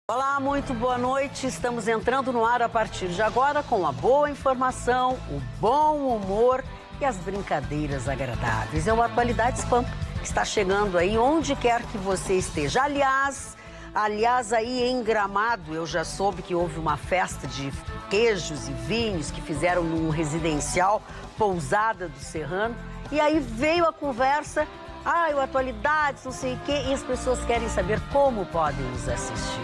Olá, muito boa noite. Estamos entrando no ar a partir de agora com a boa informação, o bom humor e as brincadeiras agradáveis. É o Atualidades Pampa, que está chegando aí onde quer que você esteja. Aliás, aí em Gramado, eu já soube que houve uma festa de queijos e vinhos que fizeram num residencial, Pousada do Serrano. E aí veio a conversa, o Atualidades, não sei o quê, e as pessoas querem saber como podem nos assistir.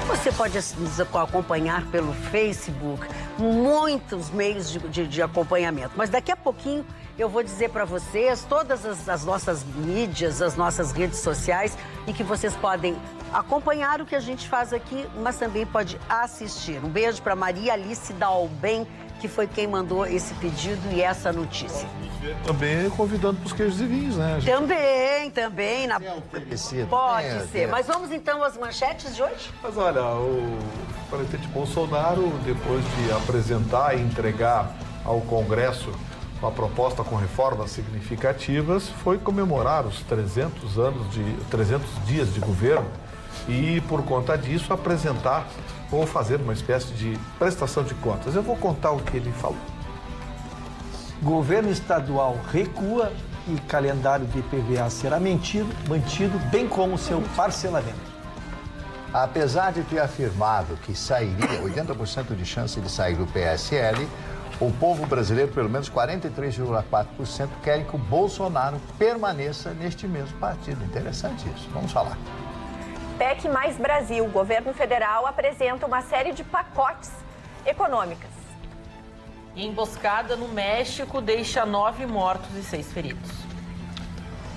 Você pode nos acompanhar pelo Facebook, muitos meios de acompanhamento. Mas daqui a pouquinho eu vou dizer para vocês todas as nossas mídias, as nossas redes sociais, e que vocês podem acompanhar o que a gente faz aqui, mas também pode assistir. Um beijo para Maria Alice Dalben, que foi quem mandou esse pedido e essa notícia. Também convidando para os queijos e vinhos, né? Também. Pode ser. Mas vamos então às manchetes de hoje? Mas olha, o presidente Bolsonaro, depois de apresentar e entregar ao Congresso uma proposta com reformas significativas, foi comemorar os 300 dias de governo e, por conta disso, apresentar ou fazer uma espécie de prestação de contas. Eu vou contar o que ele falou. Governo estadual recua e calendário de IPVA será mantido, bem como seu parcelamento. Apesar de ter afirmado que sairia, 80% de chance de sair do PSL, o povo brasileiro, pelo menos 43,4%, querem que o Bolsonaro permaneça neste mesmo partido. Interessante isso. Vamos falar. PEC Mais Brasil. O governo federal apresenta uma série de pacotes econômicas. Emboscada no México deixa 9 mortos e 6 feridos.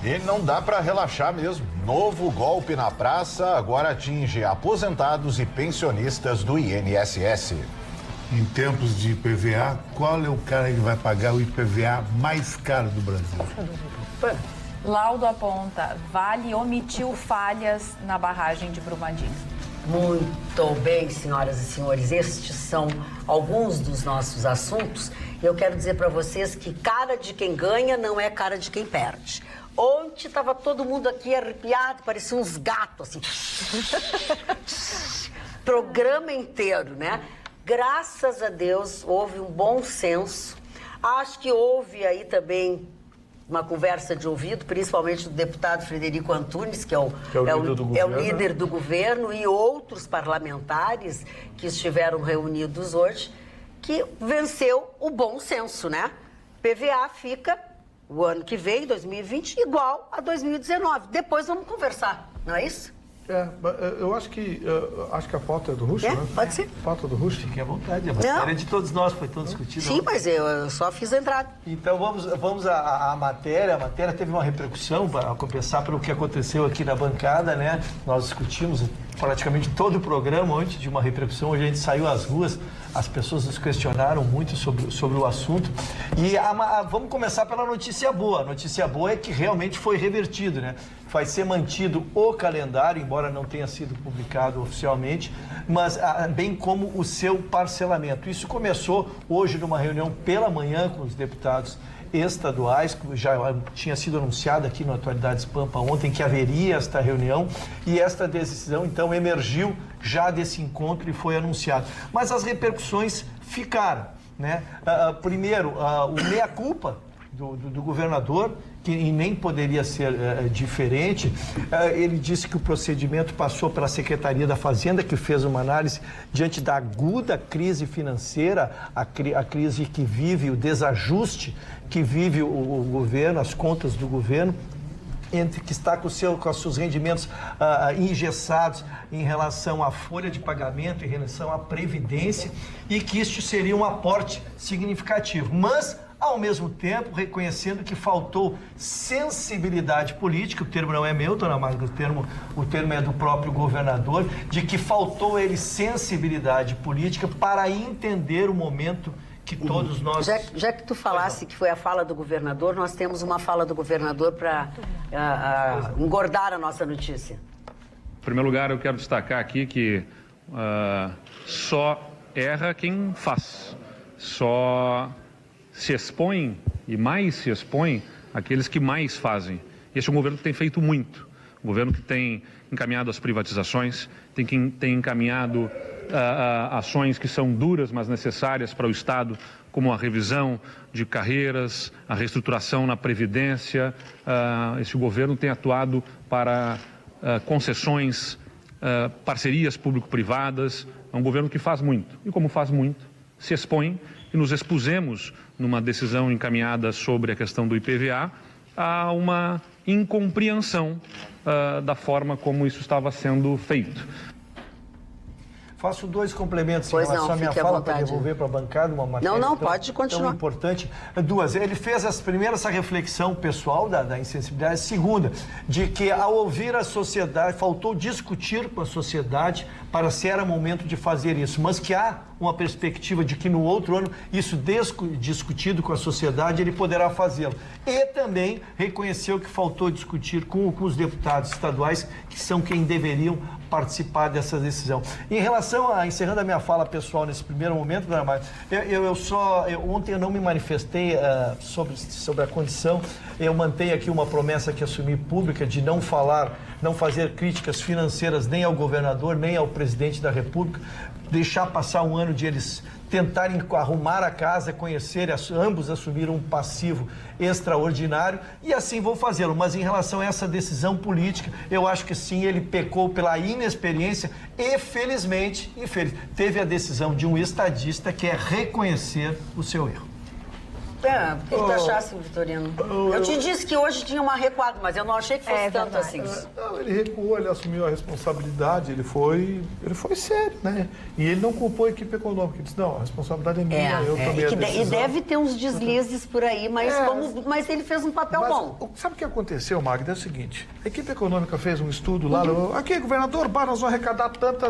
E não dá para relaxar mesmo. Novo golpe na praça agora atinge aposentados e pensionistas do INSS. Em tempos de IPVA, qual é o cara que vai pagar o IPVA mais caro do Brasil? Laudo aponta, Vale omitiu falhas na barragem de Brumadinho. Muito bem, senhoras e senhores, estes são alguns dos nossos assuntos. Eu quero dizer para vocês que cara de quem ganha não é cara de quem perde. Ontem estava todo mundo aqui arrepiado, parecia uns gatos, assim. Programa inteiro, né? Graças a Deus houve um bom senso. Acho que houve aí também uma conversa de ouvido, principalmente do deputado Frederico Antunes, que é o líder do governo, e outros parlamentares que estiveram reunidos hoje, que venceu o bom senso, né? PVA fica, o ano que vem, 2020, igual a 2019. Depois vamos conversar, não é isso? Eu acho que a pauta é do Russo, né? Pode ser. A pauta do Russo. Fique à vontade, a matéria de todos nós, foi tão discutida. Sim, mas eu só fiz a entrada. Então vamos à matéria. A matéria teve uma repercussão, para compensar pelo que aconteceu aqui na bancada, né? Nós discutimos praticamente todo o programa antes de uma repercussão. Hoje a gente saiu às ruas, as pessoas nos questionaram muito sobre o assunto. E vamos começar pela notícia boa. A notícia boa é que realmente foi revertido, né? Vai ser mantido o calendário, embora não tenha sido publicado oficialmente, mas bem como o seu parcelamento. Isso começou hoje numa reunião pela manhã com os deputados estaduais, já tinha sido anunciado aqui no Atualidades Pampa ontem que haveria esta reunião, e esta decisão então emergiu já desse encontro e foi anunciado. Mas as repercussões ficaram, né? Primeiro, o meia-culpa do governador, que nem poderia ser diferente. Ele disse que o procedimento passou pela Secretaria da Fazenda, que fez uma análise diante da aguda crise financeira, a crise que vive, o desajuste que vive o governo, as contas do governo, que está com os seus rendimentos engessados em relação à folha de pagamento, em relação à previdência, e que isso seria um aporte significativo. Mas, ao mesmo tempo, reconhecendo que faltou sensibilidade política, o termo não é meu, dona Marga, o termo é do próprio governador, de que faltou ele sensibilidade política para entender o momento que todos nós... Já que tu falasse que foi a fala do governador, nós temos uma fala do governador para engordar a nossa notícia. Em primeiro lugar, eu quero destacar aqui que só erra quem faz, só se expõe e mais se expõe aqueles que mais fazem. Este é um governo que tem feito muito, governo que tem encaminhado as privatizações, tem encaminhado ações que são duras, mas necessárias para o Estado, como a revisão de carreiras, a reestruturação na Previdência. Esse governo tem atuado para concessões, parcerias público-privadas. É um governo que faz muito. E como faz muito, se expõe, e nos expusemos numa decisão encaminhada sobre a questão do IPVA a uma incompreensão da forma como isso estava sendo feito. Faço 2 complementos pois em relação à minha fala para devolver para a bancada uma matéria pode continuar. Tão importante. 2, ele fez essa reflexão pessoal da insensibilidade. Segunda, de que ao ouvir a sociedade, faltou discutir com a sociedade para se era momento de fazer isso, mas que há uma perspectiva de que no outro ano, isso discutido com a sociedade, ele poderá fazê-lo. E também reconheceu que faltou discutir com os deputados estaduais, que são quem deveriam participar dessa decisão. Em relação encerrando a minha fala pessoal nesse primeiro momento, Dona Márcia, ontem eu não me manifestei sobre a condição, eu mantenho aqui uma promessa que assumi pública de não fazer críticas financeiras nem ao governador, nem ao presidente da República, deixar passar um ano de eles tentarem arrumar a casa, conhecer, ambos assumiram um passivo extraordinário e assim vou fazê-lo. Mas em relação a essa decisão política, eu acho que sim, ele pecou pela inexperiência e, felizmente, teve a decisão de um estadista que é reconhecer o seu erro. O que tu achasse, Vitorino? Eu te disse que hoje tinha uma recuada, mas eu não achei que fosse tanto assim. Não, ele recuou, ele assumiu a responsabilidade, ele foi sério, né? E ele não culpou a equipe econômica, ele disse, não, a responsabilidade é minha, eu tomei a decisão. E deve ter uns deslizes por aí, mas ele fez um papel bom. Sabe o que aconteceu, Magda? É o seguinte, a equipe econômica fez um estudo lá, aqui, governador, nós vamos arrecadar tanto.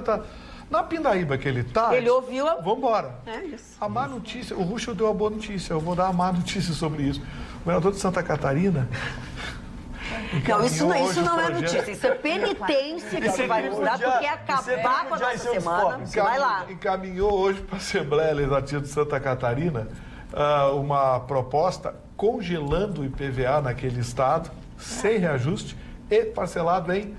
Na pindaíba que ele tá... Ele ouviu... Vambora. É isso. A má notícia... O Ruschel deu a boa notícia. Eu vou dar a má notícia sobre isso. O governador de Santa Catarina... Não, isso não é notícia. Isso é penitência que você vai nos dar, porque é acabar com a nossa semana. Vai lá. Encaminhou hoje para a Assembleia Legislativa de Santa Catarina uma proposta congelando o IPVA naquele estado, sem reajuste, e parcelado em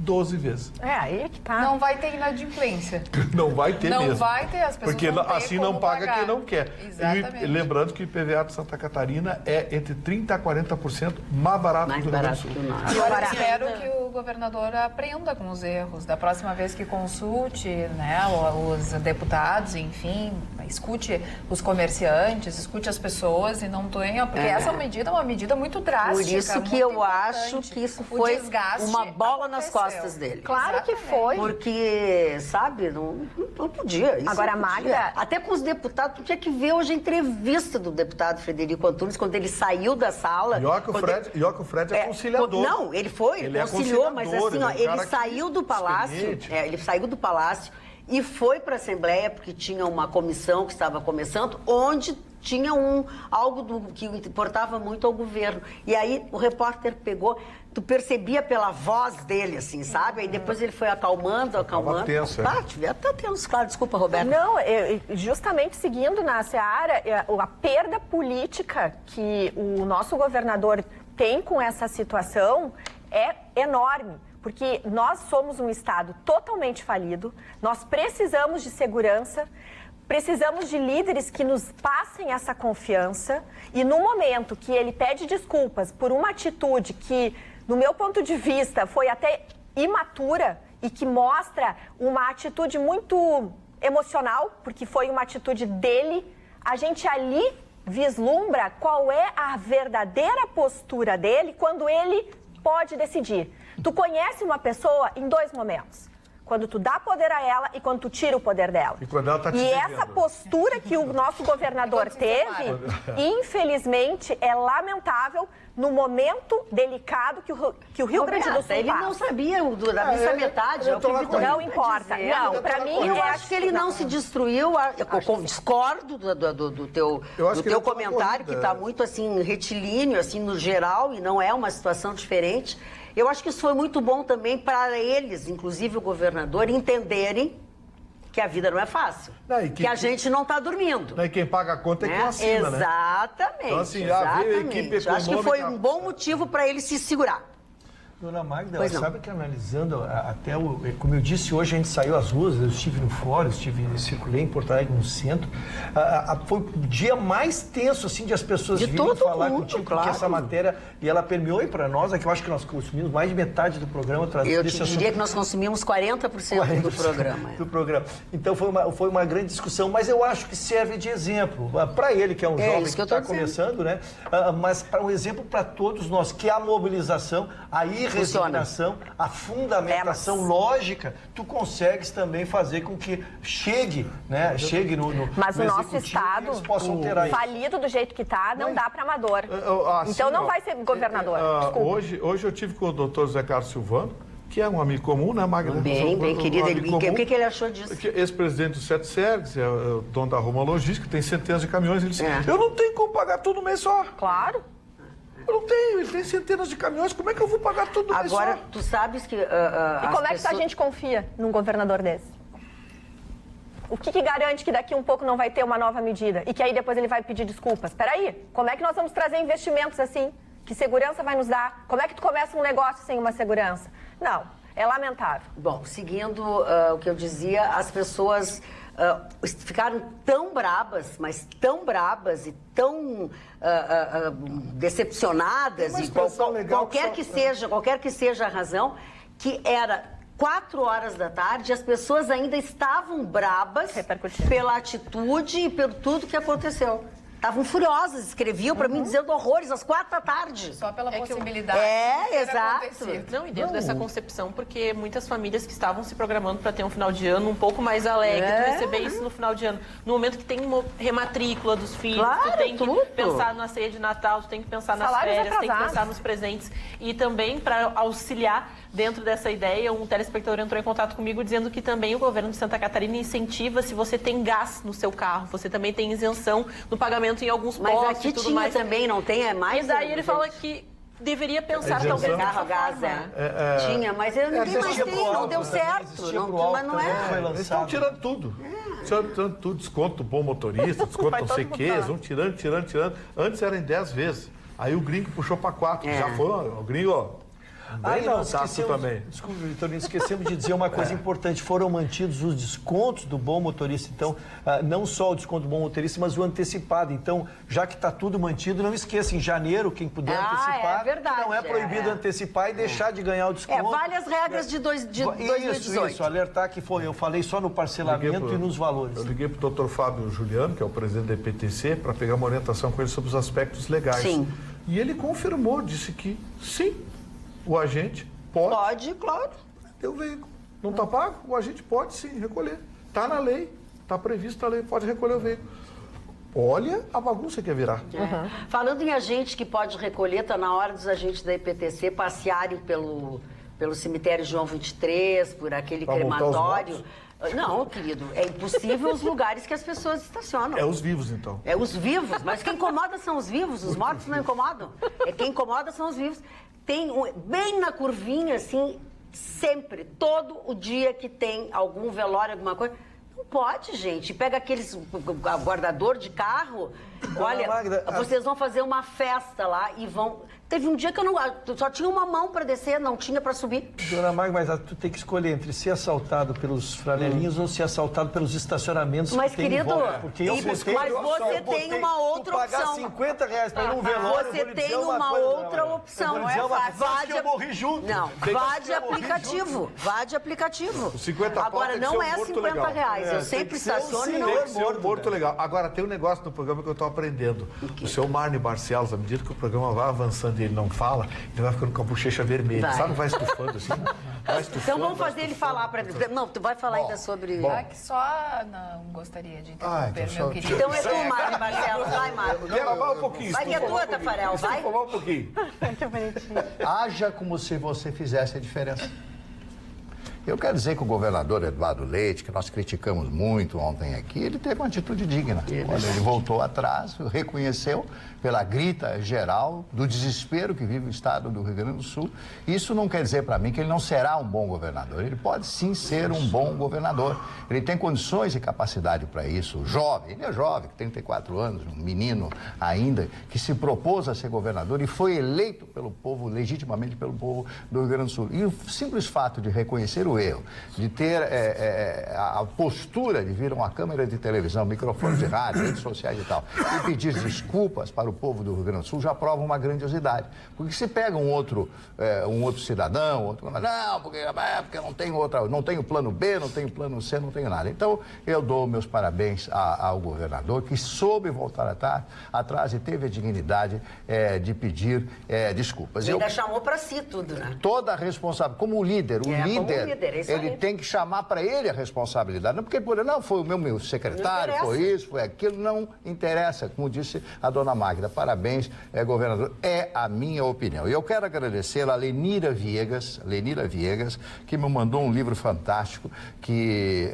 12 vezes. Aí é que tá. Não vai ter inadimplência. Não vai ter mesmo. Não vai ter, as pessoas porque não têm assim não paga pagar. quem não quer. Exatamente. E lembrando que o IPVA de Santa Catarina é entre 30% a 40% mais barato do Rio Grande do Sul. Eu espero que o governador aprenda com os erros. Da próxima vez que consulte, né, os deputados, enfim, escute os comerciantes, escute as pessoas e não tenha... Porque essa medida é uma medida muito drástica. Por isso que eu acho que isso foi uma bola nas costas dele. Claro que foi. Porque, sabe, não podia. Isso agora, não podia. Magda... Até com os deputados, tu tinha que ver hoje a entrevista do deputado Frederico Antunes, quando ele saiu da sala... E olha que o Fred é conciliador. Não, ele foi, ele conciliou, mas assim, ó, ele saiu do palácio, e foi para a Assembleia, porque tinha uma comissão que estava começando, onde tinha algo que importava muito ao governo. E aí o repórter pegou, tu percebia pela voz dele, assim, sabe? Aí depois ele foi acalmando. Tenso, devia estar tenso, claro. Desculpa, Roberto. Não, justamente seguindo na seara, a perda política que o nosso governador tem com essa situação é enorme. Porque nós somos um estado totalmente falido, nós precisamos de segurança, precisamos de líderes que nos passem essa confiança e no momento que ele pede desculpas por uma atitude que, no meu ponto de vista, foi até imatura e que mostra uma atitude muito emocional, porque foi uma atitude dele, a gente ali vislumbra qual é a verdadeira postura dele quando ele pode decidir. Tu conhece uma pessoa em 2 momentos. Quando tu dá poder a ela e quando tu tira o poder dela. E quando ela tá te essa postura que o nosso governador teve, infelizmente, é lamentável no momento delicado que o Rio Grande do Sul passa. Ele não sabia dessa metade. Não importa. Não, para mim, eu acho que ele não se destruiu. Eu discordo do teu comentário, que está muito assim retilíneo, assim, no geral, e não é uma situação diferente. Eu acho que isso foi muito bom também para eles, inclusive o governador, entenderem que a vida não é fácil, que a gente não está dormindo. E quem paga a conta é quem assina, né? Exatamente. Então, assim, a equipe econômica... Acho que foi um bom motivo para ele se segurar. Dona Magda, Pois não. sabe que analisando até como eu disse, hoje a gente saiu às ruas, eu estive no fórum, circulei em Porto Alegre, no centro, foi o dia mais tenso, assim, de as pessoas virem falar contigo, porque essa matéria, e ela permeou para nós, que eu acho que nós consumimos mais de metade do programa. Eu te diria que nós consumimos 40% do programa. Do programa. Então foi uma grande discussão, mas eu acho que serve de exemplo, para ele, que é um jovem que está começando, né? Mas para um exemplo para todos nós, que a mobilização, a resignação, a fundamentação lógica, tu consegues também fazer com que chegue, né? Chegue no Mas o nosso Estado, falido do jeito que está, não dá para amador. Então não vai ser governador. Hoje eu tive com o doutor Zé Carlos Silvano, que é um amigo comum, né, Magda? Bem querido. O que ele achou disso? Ex-presidente do Sete Sergues, é o dono da Roma Logística, tem centenas de caminhões. Ele disse, eu não tenho como pagar tudo no mês só. Claro. Eu não tenho, ele tem centenas de caminhões, como é que eu vou pagar tudo no mês só? Agora, tu sabes que... E como é que a gente confia num governador desse? O que garante que daqui um pouco não vai ter uma nova medida? E que aí depois ele vai pedir desculpas? Espera aí, como é que nós vamos trazer investimentos assim? Que segurança vai nos dar? Como é que tu começa um negócio sem uma segurança? Não, é lamentável. Bom, seguindo o que eu dizia, as pessoas ficaram tão brabas, mas tão brabas e tão decepcionadas, e qualquer que seja a razão, que era 4 horas da tarde, as pessoas ainda estavam brabas pela atitude e pelo tudo que aconteceu. Estavam furiosas, escreviam para mim dizendo horrores às 4 da tarde. Só pela possibilidade. Exato. Não, e dentro dessa concepção, porque muitas famílias que estavam se programando para ter um final de ano um pouco mais alegre, tu receber isso no final de ano, no momento que tem uma rematrícula dos filhos, tu tem que pensar na ceia de Natal, tu tem que pensar nas férias, tem que pensar nos presentes. E também, para auxiliar dentro dessa ideia, um telespectador entrou em contato comigo dizendo que também o governo de Santa Catarina incentiva se você tem gás no seu carro, você também tem isenção no pagamento em alguns postos. Mas aqui tinha mais também, não tem? É mais. E daí ele fala que deveria pensar talvez carro a gás, tinha, mas ninguém mais tem, não deu certo. Mas não é. Eles estão tirando tudo. Tirando tudo, desconto bom motorista, desconto não sei o quê, eles vão tirando. Antes era em 10 vezes. Aí o gringo puxou para 4. Já foi o gringo, também. Desculpa, Vitorino, esquecemos de dizer uma coisa importante. Foram mantidos os descontos do bom motorista. Então, não só o desconto do bom motorista, mas o antecipado. Então, já que está tudo mantido, não esqueça, em janeiro, quem puder antecipar, é verdade, não é proibido antecipar e deixar de ganhar o desconto. Vale as regras de 2018. Isso, alertar que eu falei só no parcelamento e nos valores. Eu liguei para o doutor Fábio Juliano, que é o presidente da EPTC, para pegar uma orientação com ele sobre os aspectos legais. Sim. E ele confirmou, disse que sim, o agente pode. Pode, claro. Ter o veículo. Não está pago? O agente pode sim recolher. Está na lei, está previsto na lei, pode recolher o veículo. Olha a bagunça que ia virar. Falando em agente que pode recolher, está na hora dos agentes da EPTC passearem pelo cemitério João 23, por aquele crematório. Não, querido, é impossível os lugares que as pessoas estacionam. É os vivos, então. É os vivos, mas quem incomoda são os vivos, os mortos não incomodam. Quem incomoda são os vivos. Tem bem na curvinha, assim, sempre, todo o dia que tem algum velório, alguma coisa. Não pode, gente. Pega aqueles guardador de carro. Olha, vocês vão fazer uma festa lá e vão... Teve um dia que eu não... Só tinha uma mão para descer, não tinha para subir. Dona Magda, mas tu tem que escolher entre ser assaltado pelos flanelinhos ou ser assaltado pelos estacionamentos mas, que tem querido, em volta. Porque mas você tem uma outra opção. Pagar R$50 para ir num velório, você tem uma outra opção. Não é fácil. Eu morri junto. Não, vá de aplicativo. Vá de aplicativo. Agora, não é R$50. Eu sempre estaciono e não... Tem que ser um morto legal. Agora, tem um negócio no programa que eu estou aprendendo. O seu Marne Barcelos, à medida que o programa vai avançando e ele não fala, ele vai ficando com a bochecha vermelha. Sabe? Vai estufando assim. Então vamos fazer ele falar para ele. Não, tu vai falar ainda sobre... que só não gostaria de interromper, meu querido. Então é tu, Marne Barcelos. Vai, Marne. Vai um pouquinho. Vai que é tua, Tafarel. Vai. Vai um pouquinho. Haja como se você fizesse a diferença. Eu quero dizer que o governador Eduardo Leite, que nós criticamos muito ontem aqui, ele teve uma atitude digna. Olha, ele voltou atrás, reconheceu pela grita geral do desespero que vive o estado do Rio Grande do Sul. Isso não quer dizer para mim que ele não será um bom governador. Ele pode sim ser um bom governador. Ele tem condições e capacidade para isso. Jovem, ele é jovem, 34 anos, um menino ainda, que se propôs a ser governador e foi eleito pelo povo, legitimamente pelo povo do Rio Grande do Sul. E o simples fato de reconhecer o erro, de ter a postura de vir a uma câmera de televisão, microfone de rádio, redes sociais e tal, e pedir desculpas para o povo do Rio Grande do Sul, já prova uma grandiosidade. Porque se pega um outro cidadão, não, porque eu não tenho plano B, não tenho plano C, não tenho nada. Então, eu dou meus parabéns ao governador, que soube voltar atrás e teve a dignidade de pedir desculpas. E ainda chamou para si tudo, né? Toda a responsabilidade, como líder, ele tem que chamar para ele a responsabilidade. Não porque não, foi o meu secretário, foi isso, foi aquilo, não interessa. Como disse a dona Magda, parabéns, governador, é a minha opinião. E eu quero agradecer a Lenira Viegas, que me mandou um livro fantástico, que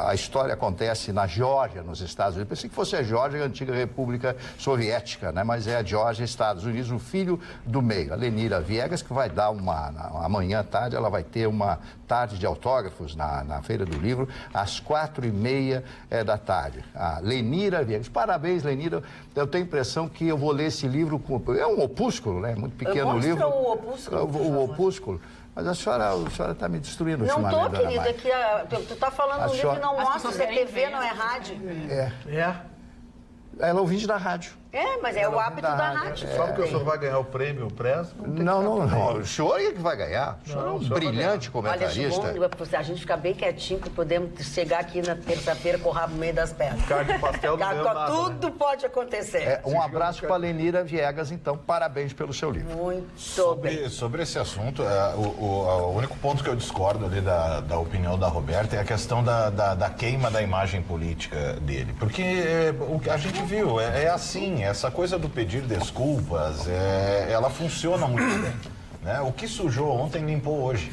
a história acontece na Geórgia, nos Estados Unidos. Pensei que fosse a Geórgia, a antiga República Soviética, né? Mas é a Geórgia, Estados Unidos, o filho do meio. A Lenira Viegas, que vai dar amanhã à tarde, ela vai ter uma tarde de autógrafos na Feira do Livro, às 4h30 da tarde. A Lenira Viegas. Parabéns, Lenira. Eu tenho a impressão que eu vou ler esse livro, é um opúsculo, né? Muito pequeno o livro. O opúsculo. O opúsculo. Mas a senhora está me destruindo ultimamente. Não estou, querida, que tu está falando no livro e não mostra, se é TV, não é rádio. Ela é ouvinte da rádio. Mas é o hábito da rádio. Sabe que o senhor vai ganhar o prêmio Press? Não. O senhor é que vai ganhar. O senhor é um brilhante comentarista. Olha, a gente fica bem quietinho que podemos chegar aqui na terça-feira com o rabo no meio das pernas. Carne de pastel não nada, tudo pode acontecer. Um abraço para a Lenira Viegas, então. Parabéns pelo seu livro. Muito bem. Sobre esse assunto, o único ponto que eu discordo ali da opinião da Roberta é a questão da queima da imagem política dele. Porque o que a gente viu é assim, essa coisa do pedir desculpas, ela funciona muito bem. Né? O que sujou ontem, limpou hoje.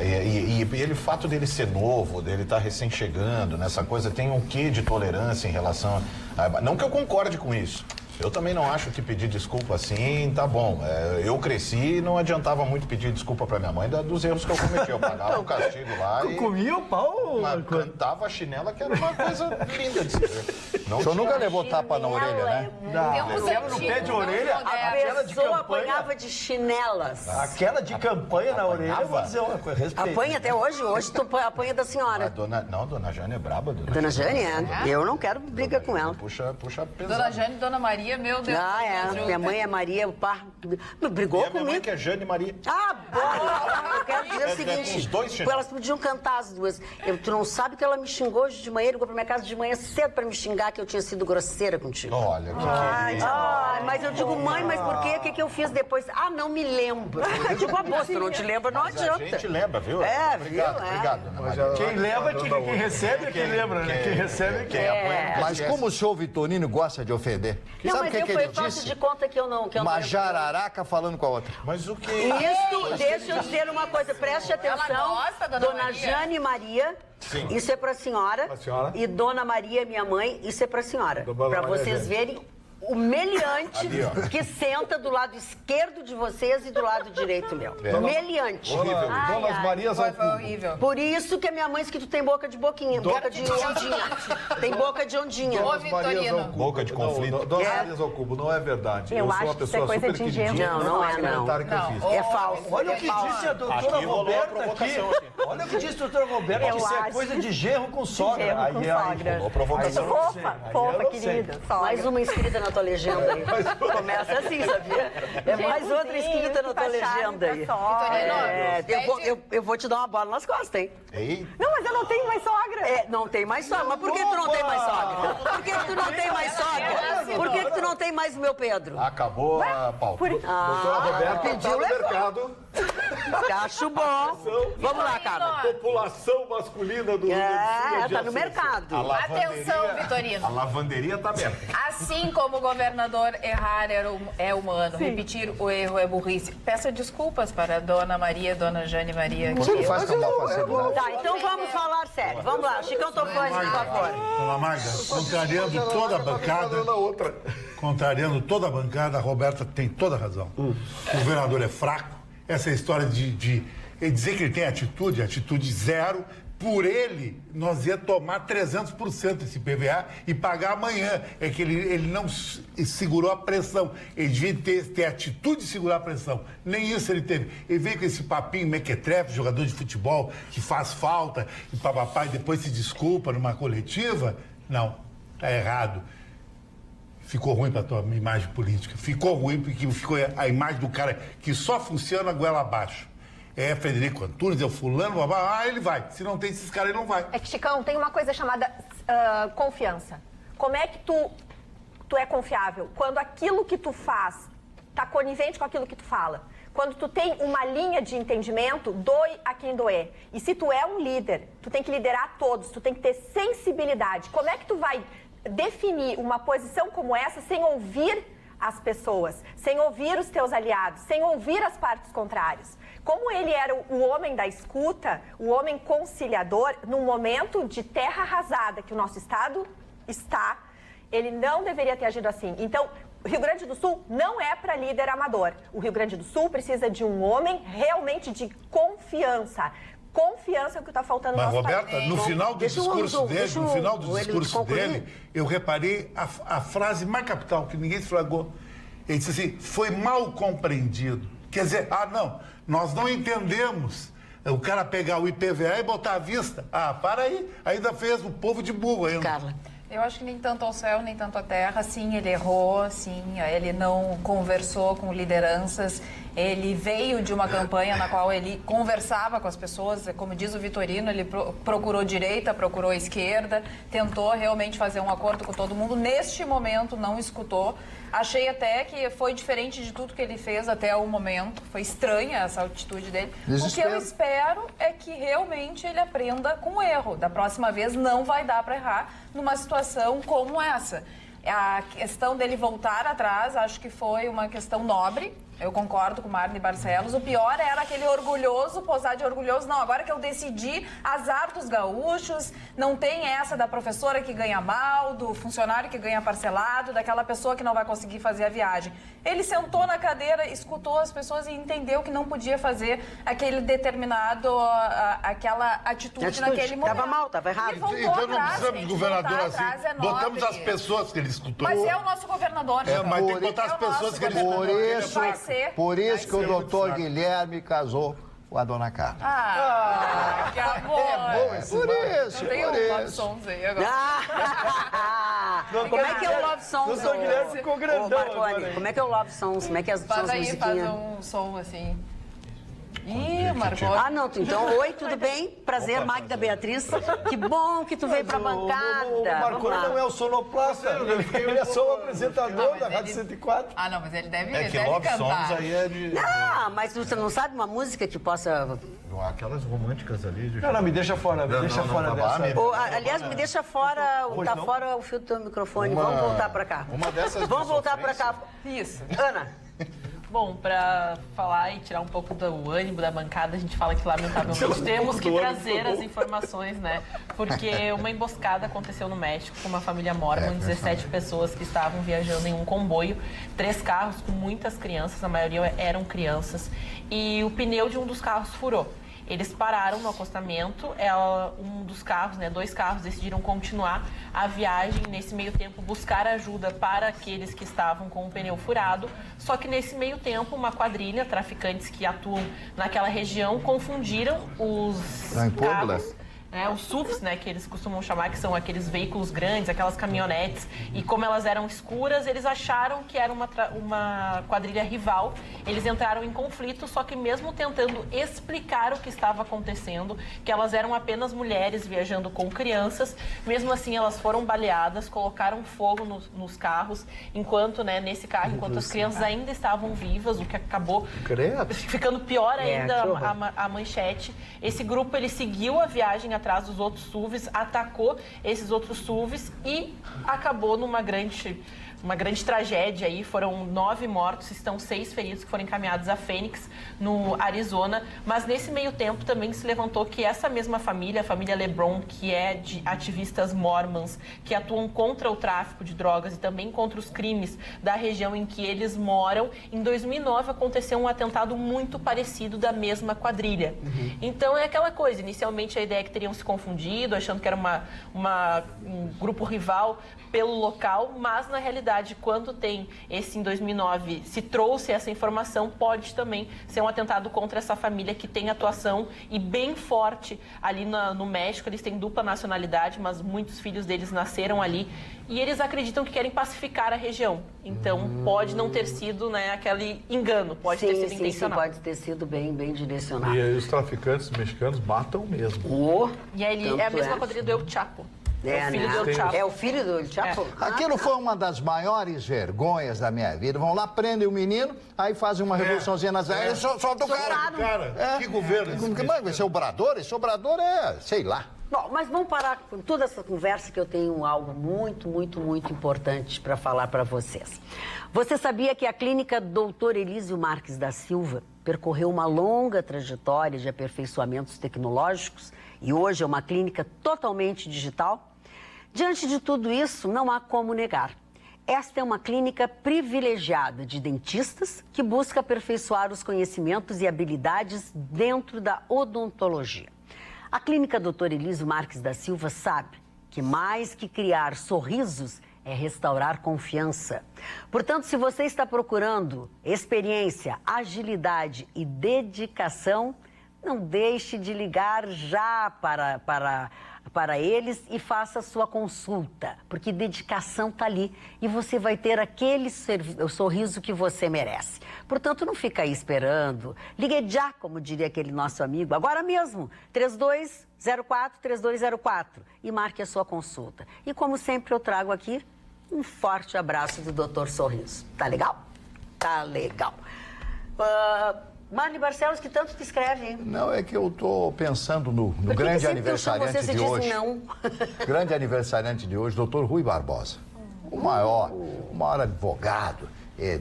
E o fato dele ser novo, dele estar recém chegando, nessa coisa, tem um quê de tolerância em relação a... Não que eu concorde com isso. Eu também não acho que pedir desculpa assim tá bom. Eu cresci e não adiantava muito pedir desculpa pra minha mãe dos erros que eu cometi. Eu pagava o castigo lá e... Comia o pau? Cantava a chinela, que era uma coisa linda de se ver. O senhor nunca levou tapa na orelha, né? Levava no pé de orelha. A pessoa apanhava de chinelas. Aquela de campanha na orelha, eu vou dizer uma coisa. Respeito. Apanha até hoje? Hoje tu apanha da senhora. Dona Jane é braba. Dona Jane Eu não quero briga com ela. Puxa pesado. Dona Jane e Dona Maria, meu Deus. Minha mãe é Maria, o par brigou comigo. Minha mãe que é Jane Maria. Bom, eu quero dizer o seguinte, elas podiam cantar as duas. Tu não sabe que ela me xingou hoje de manhã, ligou pra minha casa de manhã cedo pra me xingar que eu tinha sido grosseira contigo. Olha, mas eu digo, mãe, mas por quê? O que eu fiz depois? Não me lembro. Eu digo, se tu não te lembra, não adianta. A gente lembra, viu? Obrigado, Dona Maria. Quem lembra, quem recebe é quem lembra, né? Quem recebe é quem apanha. Mas como o senhor Vitorino gosta de ofender? Sabe o que ele disse? De conta que eu não uma jararaca falando com a outra. Mas o que? Isso, deixa eu dizer uma coisa, preste atenção. Dona Jane Maria. Sim. Isso é pra senhora. E Dona Maria, minha mãe, isso é pra senhora. Pra vocês verem o meliante que senta do lado esquerdo de vocês e do lado direito meu. Meliante. Donas Marias ao cubo. Por isso que a minha mãe diz que tu tem boca de boquinha, boca de ondinha. Tem boca de ondinha. Boca de conflito. Donas Marias ao cubo, não é verdade. Eu sou uma pessoa super queridinha. Não é não. É falso. Olha o que disse a doutora Roberta aqui. Olha o que disse a doutora Roberta, que isso é coisa de genro com sogra. Aí rolou provocação. Fofa, querida. Mais uma inscrita na tua legenda aí. Começa assim, sabia? É mais outra inscrita na tua legenda aí. Eu vou te dar uma bola nas costas, hein? Não, mas eu não tenho mais sogra. Não tem mais sogra. Mas por que tu não tem mais sogra? Por que tu não tem mais sogra? Por que tu não tem mais o meu Pedro? Acabou a pauta. Doutora Roberta, tá no mercado. Acho bom. Vamos lá, cara. A população masculina do Rio Grande do Sul. Tá no mercado. Atenção, Vitorino. A lavanderia tá aberta. Assim como o governador errar é humano, repetir o erro é burrice. Peça desculpas para a dona Maria, dona Jane Maria. Você não faz com mal facilidade. Tá, então vamos falar sério. Vamos lá, Chicão Tofani, por favor. Dona Magda, contrariando toda a bancada, contrariando toda a bancada, a Roberta tem toda a razão. O governador é fraco. Essa história de dizer que ele tem atitude zero. Por ele, nós ia tomar 300% esse PVA e pagar amanhã. É que ele não segurou a pressão. Ele devia ter atitude de segurar a pressão. Nem isso ele teve. Ele veio com esse papinho mequetrefe, jogador de futebol, que faz falta, e papapá, e depois se desculpa numa coletiva. Não, tá errado. Ficou ruim para a tua imagem política. Ficou ruim porque ficou a imagem do cara que só funciona goela abaixo. É Frederico Antunes, é o fulano, ele vai. Se não tem esses caras, ele não vai. É que, Chicão, tem uma coisa chamada confiança. Como é que tu é confiável? Quando aquilo que tu faz tá conivente com aquilo que tu fala. Quando tu tem uma linha de entendimento, doe a quem doer. E se tu é um líder, tu tem que liderar todos, tu tem que ter sensibilidade. Como é que tu vai definir uma posição como essa sem ouvir as pessoas, sem ouvir os teus aliados, sem ouvir as partes contrárias? Como ele era o homem da escuta, o homem conciliador, num momento de terra arrasada que o nosso Estado está, ele não deveria ter agido assim. Então, o Rio Grande do Sul não é para líder amador. O Rio Grande do Sul precisa de um homem realmente de confiança. Confiança é o que está faltando no nosso país. Mas, Roberta, no final do discurso dele, eu reparei a frase mais capital, que ninguém se flagou. Ele disse assim, foi mal compreendido. Quer dizer, não, nós não entendemos o cara pegar o IPVA e botar à vista. Para aí, ainda fez o povo de burro ainda. Carla. Eu acho que nem tanto ao céu, nem tanto à terra. Sim, ele errou, sim, ele não conversou com lideranças. Ele veio de uma campanha na qual ele conversava com as pessoas, como diz o Vitorino, ele procurou direita, procurou esquerda, tentou realmente fazer um acordo com todo mundo. Neste momento, não escutou. Achei até que foi diferente de tudo que ele fez até o momento. Foi estranha essa atitude dele. O que eu espero é que realmente ele aprenda com o erro. Da próxima vez não vai dar para errar numa situação como essa. A questão dele voltar atrás, acho que foi uma questão nobre. Eu concordo com o Marne Barcelos. O pior era aquele orgulhoso, posar de orgulhoso. Não, agora que eu decidi, azar dos gaúchos, não tem essa da professora que ganha mal, do funcionário que ganha parcelado, daquela pessoa que não vai conseguir fazer a viagem. Ele sentou na cadeira, escutou as pessoas e entendeu que não podia fazer aquele determinado, aquela atitude naquele momento. Estava mal, estava errado. Então não precisamos de governador assim. Botamos as pessoas que ele escutou. Mas é o nosso governador. Mas tem que botar as pessoas que ele escutou. Por isso que o doutor Guilherme casou com a dona Carla. Que amor! Por isso, tem por um Love isso. Songs aí agora. Como é que é o Love Songs? Doutor Guilherme ficou grandão agora. Como é que é o Love Songs? Como é que é as Faz aí, musiquinhas? faz um som assim. Ih, Marcos. Não, então, oi, tudo bem? Prazer, Magda Beatriz. Que bom que tu veio pra bancada. O Marconi não é o sonoplasta, ele é só o apresentador da Rádio 104. Não, mas ele deve, É que deve Love cantar. Songs aí é de... Não, mas você não sabe uma música que possa... Aquelas românticas ali. Não, me deixa fora, me deixa fora dessa. Aliás, me deixa fora, tá fora o fio do teu microfone. Vamos voltar pra cá. Uma dessas Vamos voltar pra cá. Isso. Ana. Bom, para falar e tirar um pouco do ânimo da bancada, a gente fala que, lamentavelmente, temos que trazer as informações, né? Porque uma emboscada aconteceu no México com uma família mormon, 17 pessoas que estavam viajando em um comboio, 3 carros com muitas crianças, a maioria eram crianças, e o pneu de um dos carros furou. Eles pararam no acostamento, um dos carros, 2 carros, decidiram continuar a viagem, nesse meio tempo buscar ajuda para aqueles que estavam com o pneu furado, só que nesse meio tempo uma quadrilha, traficantes que atuam naquela região, confundiram os carros os SUVs, né, que eles costumam chamar, que são aqueles veículos grandes, aquelas caminhonetes, e como elas eram escuras, eles acharam que era uma quadrilha rival. Eles entraram em conflito, só que mesmo tentando explicar o que estava acontecendo, que elas eram apenas mulheres viajando com crianças, mesmo assim elas foram baleadas, colocaram fogo nos carros, enquanto, né, nesse carro, enquanto as crianças ainda estavam vivas, o que acabou ficando pior ainda a manchete. Esse grupo, ele seguiu a viagem atrás dos outros SUVs, atacou esses outros SUVs e acabou numa grande tragédia aí. Foram 9 mortos, estão 6 feridos que foram encaminhados a Phoenix, no Arizona. Mas nesse meio tempo também se levantou que essa mesma família, a família LeBron, que é de ativistas mormons, que atuam contra o tráfico de drogas e também contra os crimes da região em que eles moram, em 2009 aconteceu um atentado muito parecido da mesma quadrilha. Então é aquela coisa, inicialmente a ideia é que teriam se confundido, achando que era um grupo rival pelo local, mas na realidade, quando tem esse em 2009, se trouxe essa informação, pode também ser um atentado contra essa família que tem atuação e bem forte ali no México. Eles têm dupla nacionalidade, mas muitos filhos deles nasceram ali e eles acreditam que querem pacificar a região. Então, pode não ter sido, né, aquele engano, pode ter sido intencional. Sim, pode ter sido bem direcionado. E aí os traficantes mexicanos matam mesmo. E aí, é a mesma quadrilha do El Chapo. É o filho do El Chapo? Aquilo foi uma das maiores vergonhas da minha vida. Vão lá, prendem o menino, aí fazem uma revoluçãozinha nas áreas, solta o cara. Que governo Esse Obrador? Esse Obrador sei lá. Bom, mas vamos parar com toda essa conversa, que eu tenho algo muito importante para falar para vocês. Você sabia que a clínica Dr. Elísio Marques da Silva percorreu uma longa trajetória de aperfeiçoamentos tecnológicos e hoje é uma clínica totalmente digital? Diante de tudo isso, não há como negar. Esta é uma clínica privilegiada de dentistas que busca aperfeiçoar os conhecimentos e habilidades dentro da odontologia. A clínica Dr. Elísio Marques da Silva sabe que mais que criar sorrisos é restaurar confiança. Portanto, se você está procurando experiência, agilidade e dedicação, não deixe de ligar já para eles e faça a sua consulta, porque dedicação está ali e você vai ter aquele sorriso que você merece. Portanto, não fica aí esperando. Ligue já, como diria aquele nosso amigo, agora mesmo, 3204-3204 e marque a sua consulta. E como sempre eu trago aqui um forte abraço do Dr. Sorriso. Tá legal? Tá legal. Marli Barcelos, que tanto te escreve, hein? Não, é que eu tô pensando no grande aniversariante de hoje. Não. Grande aniversariante de hoje, Dr. Rui Barbosa. O maior advogado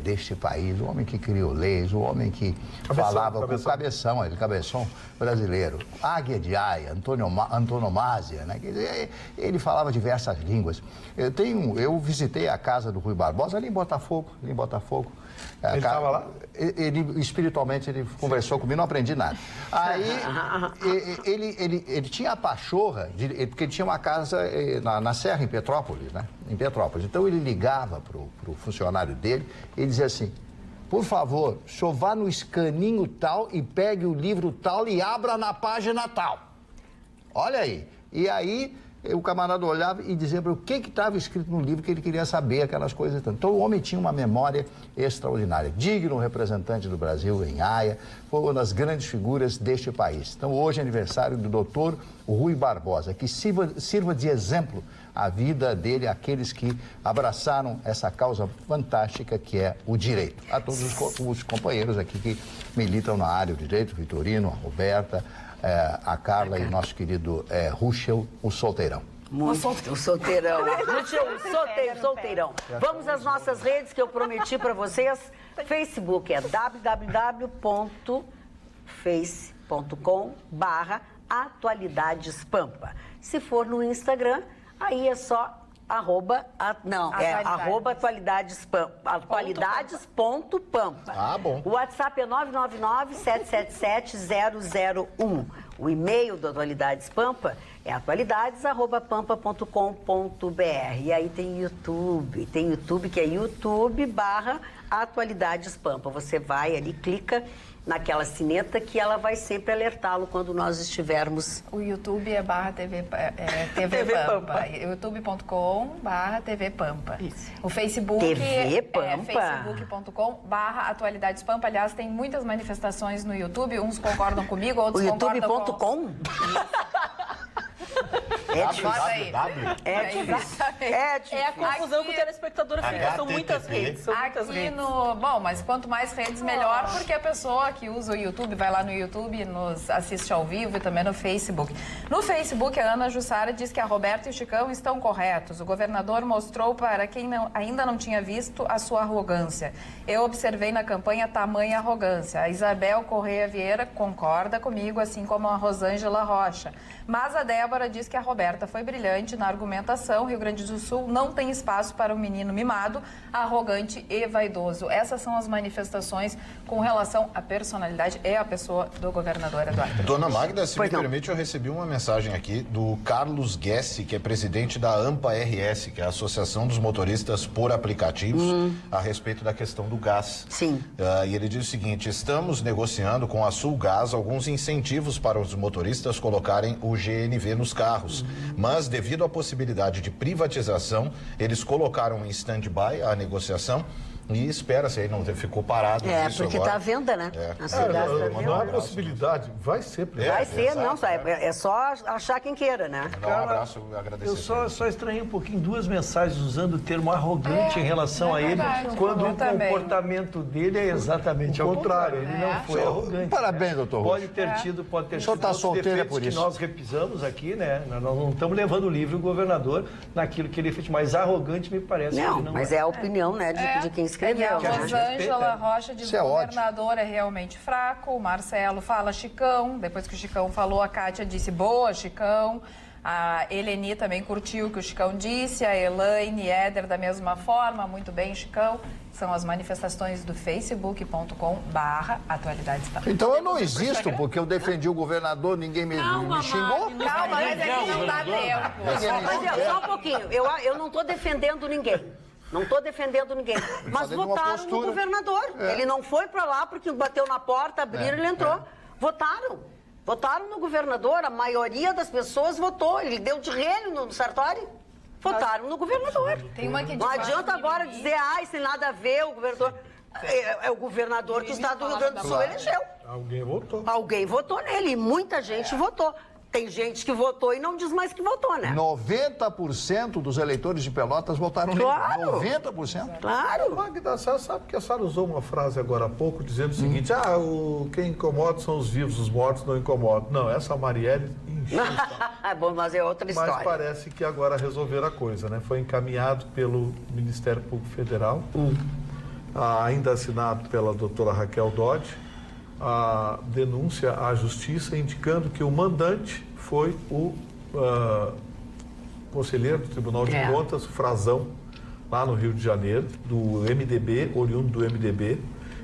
deste país, o homem que criou leis, o homem que falava com o cabeção brasileiro. Águia de Aia, antonomasia, né? Ele falava diversas línguas. Eu visitei a casa do Rui Barbosa ali em Botafogo. Ele estava lá? Espiritualmente, ele conversou comigo, não aprendi nada. Aí, ele tinha a pachorra, porque ele tinha uma casa na Serra, em Petrópolis, né? Em Petrópolis. Então, ele ligava para o funcionário dele e dizia assim: por favor, o senhor vá no escaninho tal e pegue o livro tal e abra na página tal. Olha aí. E aí, o camarada olhava e dizia para o que estava escrito no livro, que ele queria saber aquelas coisas. Então, o homem tinha uma memória extraordinária. Digno representante do Brasil em Haia, foi uma das grandes figuras deste país. Então, hoje é aniversário do doutor Rui Barbosa, que sirva de exemplo a vida dele, àqueles que abraçaram essa causa fantástica que é o direito. A todos os companheiros aqui que militam na área do direito, Vitorino, a Roberta, a Carla e nosso querido Ruschel, o solteirão. O solteirão. Solteirão. Vamos às nossas redes que eu prometi para vocês. Facebook é www.face.com/atualidadespampa. Se for no Instagram, aí é só @atualidadespampa. Ah, bom. O WhatsApp é 999-777-001. O e-mail do Atualidades Pampa é atualidades@pampa.com.br. E aí tem YouTube que é YouTube/Atualidades Pampa. Você vai ali, clica naquela sineta que ela vai sempre alertá-lo quando nós estivermos. O YouTube é /TV Pampa. youtube.com/TV Pampa. Isso. O Facebook TV Pampa. é facebook.com/Atualidades Pampa. Aliás, tem muitas manifestações no YouTube. Uns concordam comigo, outros O concordam youtube.com? É difícil. É difícil. É a confusão que o telespectador fica. São muitas redes. Bom, mas quanto mais redes, melhor, porque a pessoa que usa o YouTube, vai lá no YouTube, nos assiste ao vivo e também no Facebook. No Facebook, a Ana Jussara diz que a Roberta e o Chicão estão corretos. O governador mostrou para quem ainda não tinha visto a sua arrogância. Eu observei na campanha tamanha arrogância. A Isabel Correia Vieira concorda comigo, assim como a Rosângela Rocha. Mas a Débora diz que a Roberta foi brilhante na argumentação. Rio Grande do Sul não tem espaço para um menino mimado, arrogante e vaidoso. Essas são as manifestações com relação à personalidade e à pessoa do governador Eduardo. Dona Magda, se me permite, eu recebi uma mensagem aqui do Carlos Guessi, que é presidente da AMPA-RS, que é a Associação dos Motoristas por Aplicativos, a respeito da questão do gás. Sim. E ele diz o seguinte: estamos negociando com a Sulgás alguns incentivos para os motoristas colocarem o GNV nos carros, mas devido à possibilidade de privatização, eles colocaram em stand-by a negociação e espera-se aí, não ficou parado. Porque está à venda, né? A cidade está à venda. Não há possibilidade, vai ser Vai ser, não, é só achar quem queira, né? Um abraço, agradecer. Eu só estranhei um pouquinho duas mensagens usando o termo arrogante em relação a ele, quando o comportamento dele é exatamente ao contrário. Ele não foi arrogante. Parabéns, doutor. Pode ter tido O senhor está solteiro por isso. que nós repisamos aqui, né? Nós não estamos levando livre o governador naquilo que ele fez, mas arrogante me parece que ele não mas é a opinião, né, de quem escreveu. A Rosângela Rocha diz que o governador é realmente fraco. O Marcelo fala Chicão. Depois que o Chicão falou, a Kátia disse boa, Chicão. A Eleni também curtiu o que o Chicão disse. A Elaine Éder da mesma forma. Muito bem, Chicão. São as manifestações do facebook.com/Atualidades Pampa. Então eu não existo, porque eu defendi o governador, ninguém me xingou. Calma, mas aqui não dá tempo. Só um pouquinho. Eu não estou defendendo ninguém. Não estou defendendo ninguém. Mas votaram no governador. Ele não foi para lá porque bateu na porta, abriram, ele entrou. Votaram. Votaram no governador. A maioria das pessoas votou. Ele deu de relho no Sartori. Votaram no governador. Não adianta agora dizer, isso tem nada a ver, o governador... É o governador que o estado do Rio Grande do Sul elegeu. Alguém votou. Alguém votou nele. E muita gente votou. Tem gente que votou e não diz mais que votou, né? 90% dos eleitores de Pelotas votaram nele. 90%. Claro. Magda, sabe que a senhora usou uma frase agora há pouco dizendo o seguinte, quem incomoda são os vivos, os mortos não incomodam. Não, essa Marielle encheu. Bom, mas é outra história. Mas parece que agora resolveram a coisa, né? Foi encaminhado pelo Ministério Público Federal, ainda assinado pela doutora Raquel Dodge, a denúncia à Justiça indicando que o mandante foi o conselheiro do Tribunal de Contas, o Frazão, lá no Rio de Janeiro, do MDB, oriundo do MDB.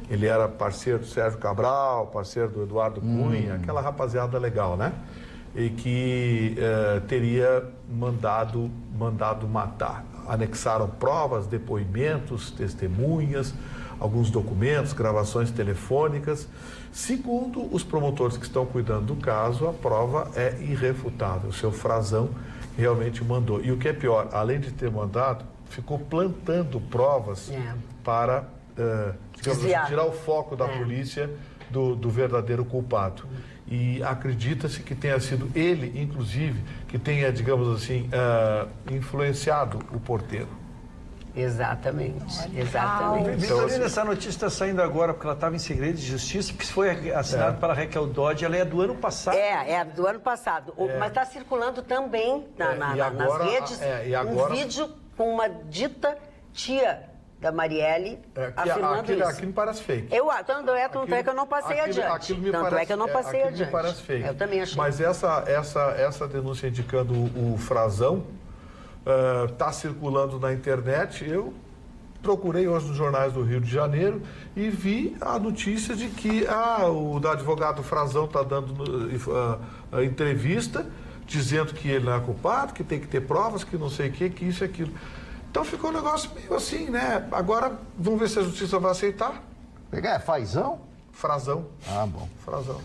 Ele era parceiro do Sérgio Cabral, parceiro do Eduardo Cunha, aquela rapaziada legal, né? E que teria mandado matar. Anexaram provas, depoimentos, testemunhas, alguns documentos, gravações telefônicas. Segundo os promotores que estão cuidando do caso, a prova é irrefutável. O seu Frazão realmente mandou. E o que é pior, além de ter mandado, ficou plantando provas para tirar o foco da polícia do verdadeiro culpado. E acredita-se que tenha sido ele, inclusive, que tenha, digamos assim, influenciado o porteiro. Exatamente. Vitorino, essa notícia está saindo agora porque ela estava em segredo de justiça, porque foi assinado pela Raquel Dodge, ela é do ano passado. É do ano passado. Mas está circulando também nas redes um vídeo com uma dita tia da Marielle afirmando isso. Aquilo me parece fake. Tanto é que eu não passei adiante. Me parece fake. Eu também achei. Mas essa denúncia indicando o Frazão está circulando na internet. Eu procurei hoje nos jornais do Rio de Janeiro e vi a notícia de que o advogado Frazão está dando entrevista dizendo que ele não é culpado, que tem que ter provas, que não sei o que isso e aquilo. Então ficou um negócio meio assim, né? Agora, vamos ver se a justiça vai aceitar. Fazão? Frazão. Ah, bom. Frazão.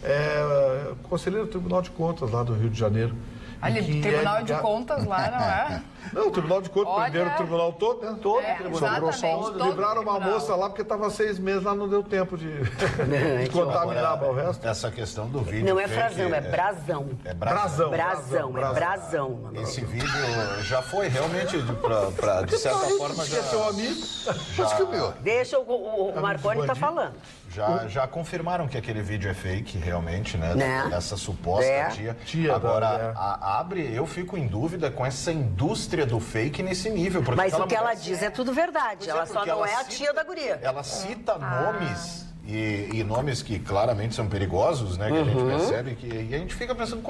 É conselheiro do Tribunal de Contas lá do Rio de Janeiro. Ali, Tribunal de Contas lá, não é? Não, o Tribunal de Contas, prenderam o tribunal todo, né? Todo o tribunal. Exatamente. Livraram uma moça lá porque estava 6 meses lá, não deu tempo de contaminar o resto. Essa questão do vídeo. Não é frazão, é brasão. É brasão. É brasão. Esse vídeo já foi realmente, de certa forma, já... Seu amigo. Deixa o Marconi tá falando. Já confirmaram que aquele vídeo é fake, realmente, né? Essa suposta tia. Agora, eu fico em dúvida com essa indústria do fake nesse nível. Porque mas o que ela diz é tudo verdade. Ela só não é a tia da guria. Ela cita nomes. E nomes que claramente são perigosos, né? Que a gente percebe e a gente fica pensando,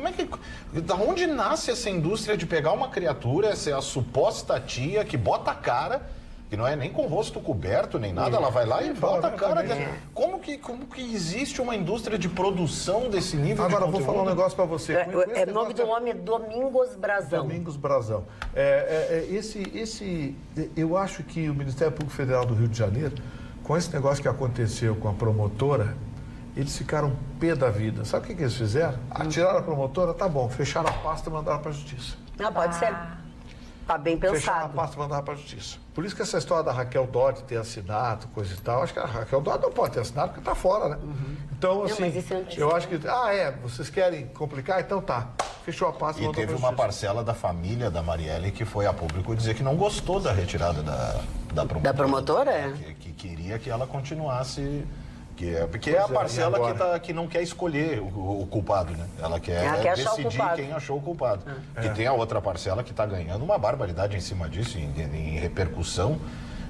da onde nasce essa indústria de pegar uma criatura, essa é a suposta tia que bota a cara, que não é nem com o rosto coberto, nem nada, ela vai lá e bota a cara. Como que existe uma indústria de produção desse nível de conteúdo? Agora, vou falar um negócio pra você. O nome do homem é Domingos Brazão. Domingos Brazão. Eu acho que o Ministério Público Federal do Rio de Janeiro, com esse negócio que aconteceu com a promotora, eles ficaram pé da vida. Sabe o que eles fizeram? Tiraram a promotora, tá bom, fecharam a pasta e mandaram pra justiça. Pode ser. Tá bem pensado. Fecharam a pasta e mandaram pra justiça. Por isso que essa história da Raquel Dodge ter assinado, coisa e tal, acho que a Raquel Dodge não pode ter assinado porque tá fora, né? Então, assim, eu acho que... vocês querem complicar? Então tá. Fechou a pasta e mandou pra justiça. E teve uma parcela da família da Marielle que foi a público dizer que não gostou da retirada da promotora. Da promotora, que queria que ela continuasse... Porque é a parcela que não quer escolher o culpado, né? Ela quer decidir quem achou o culpado. Que tem a outra parcela que está ganhando uma barbaridade em cima disso, em repercussão,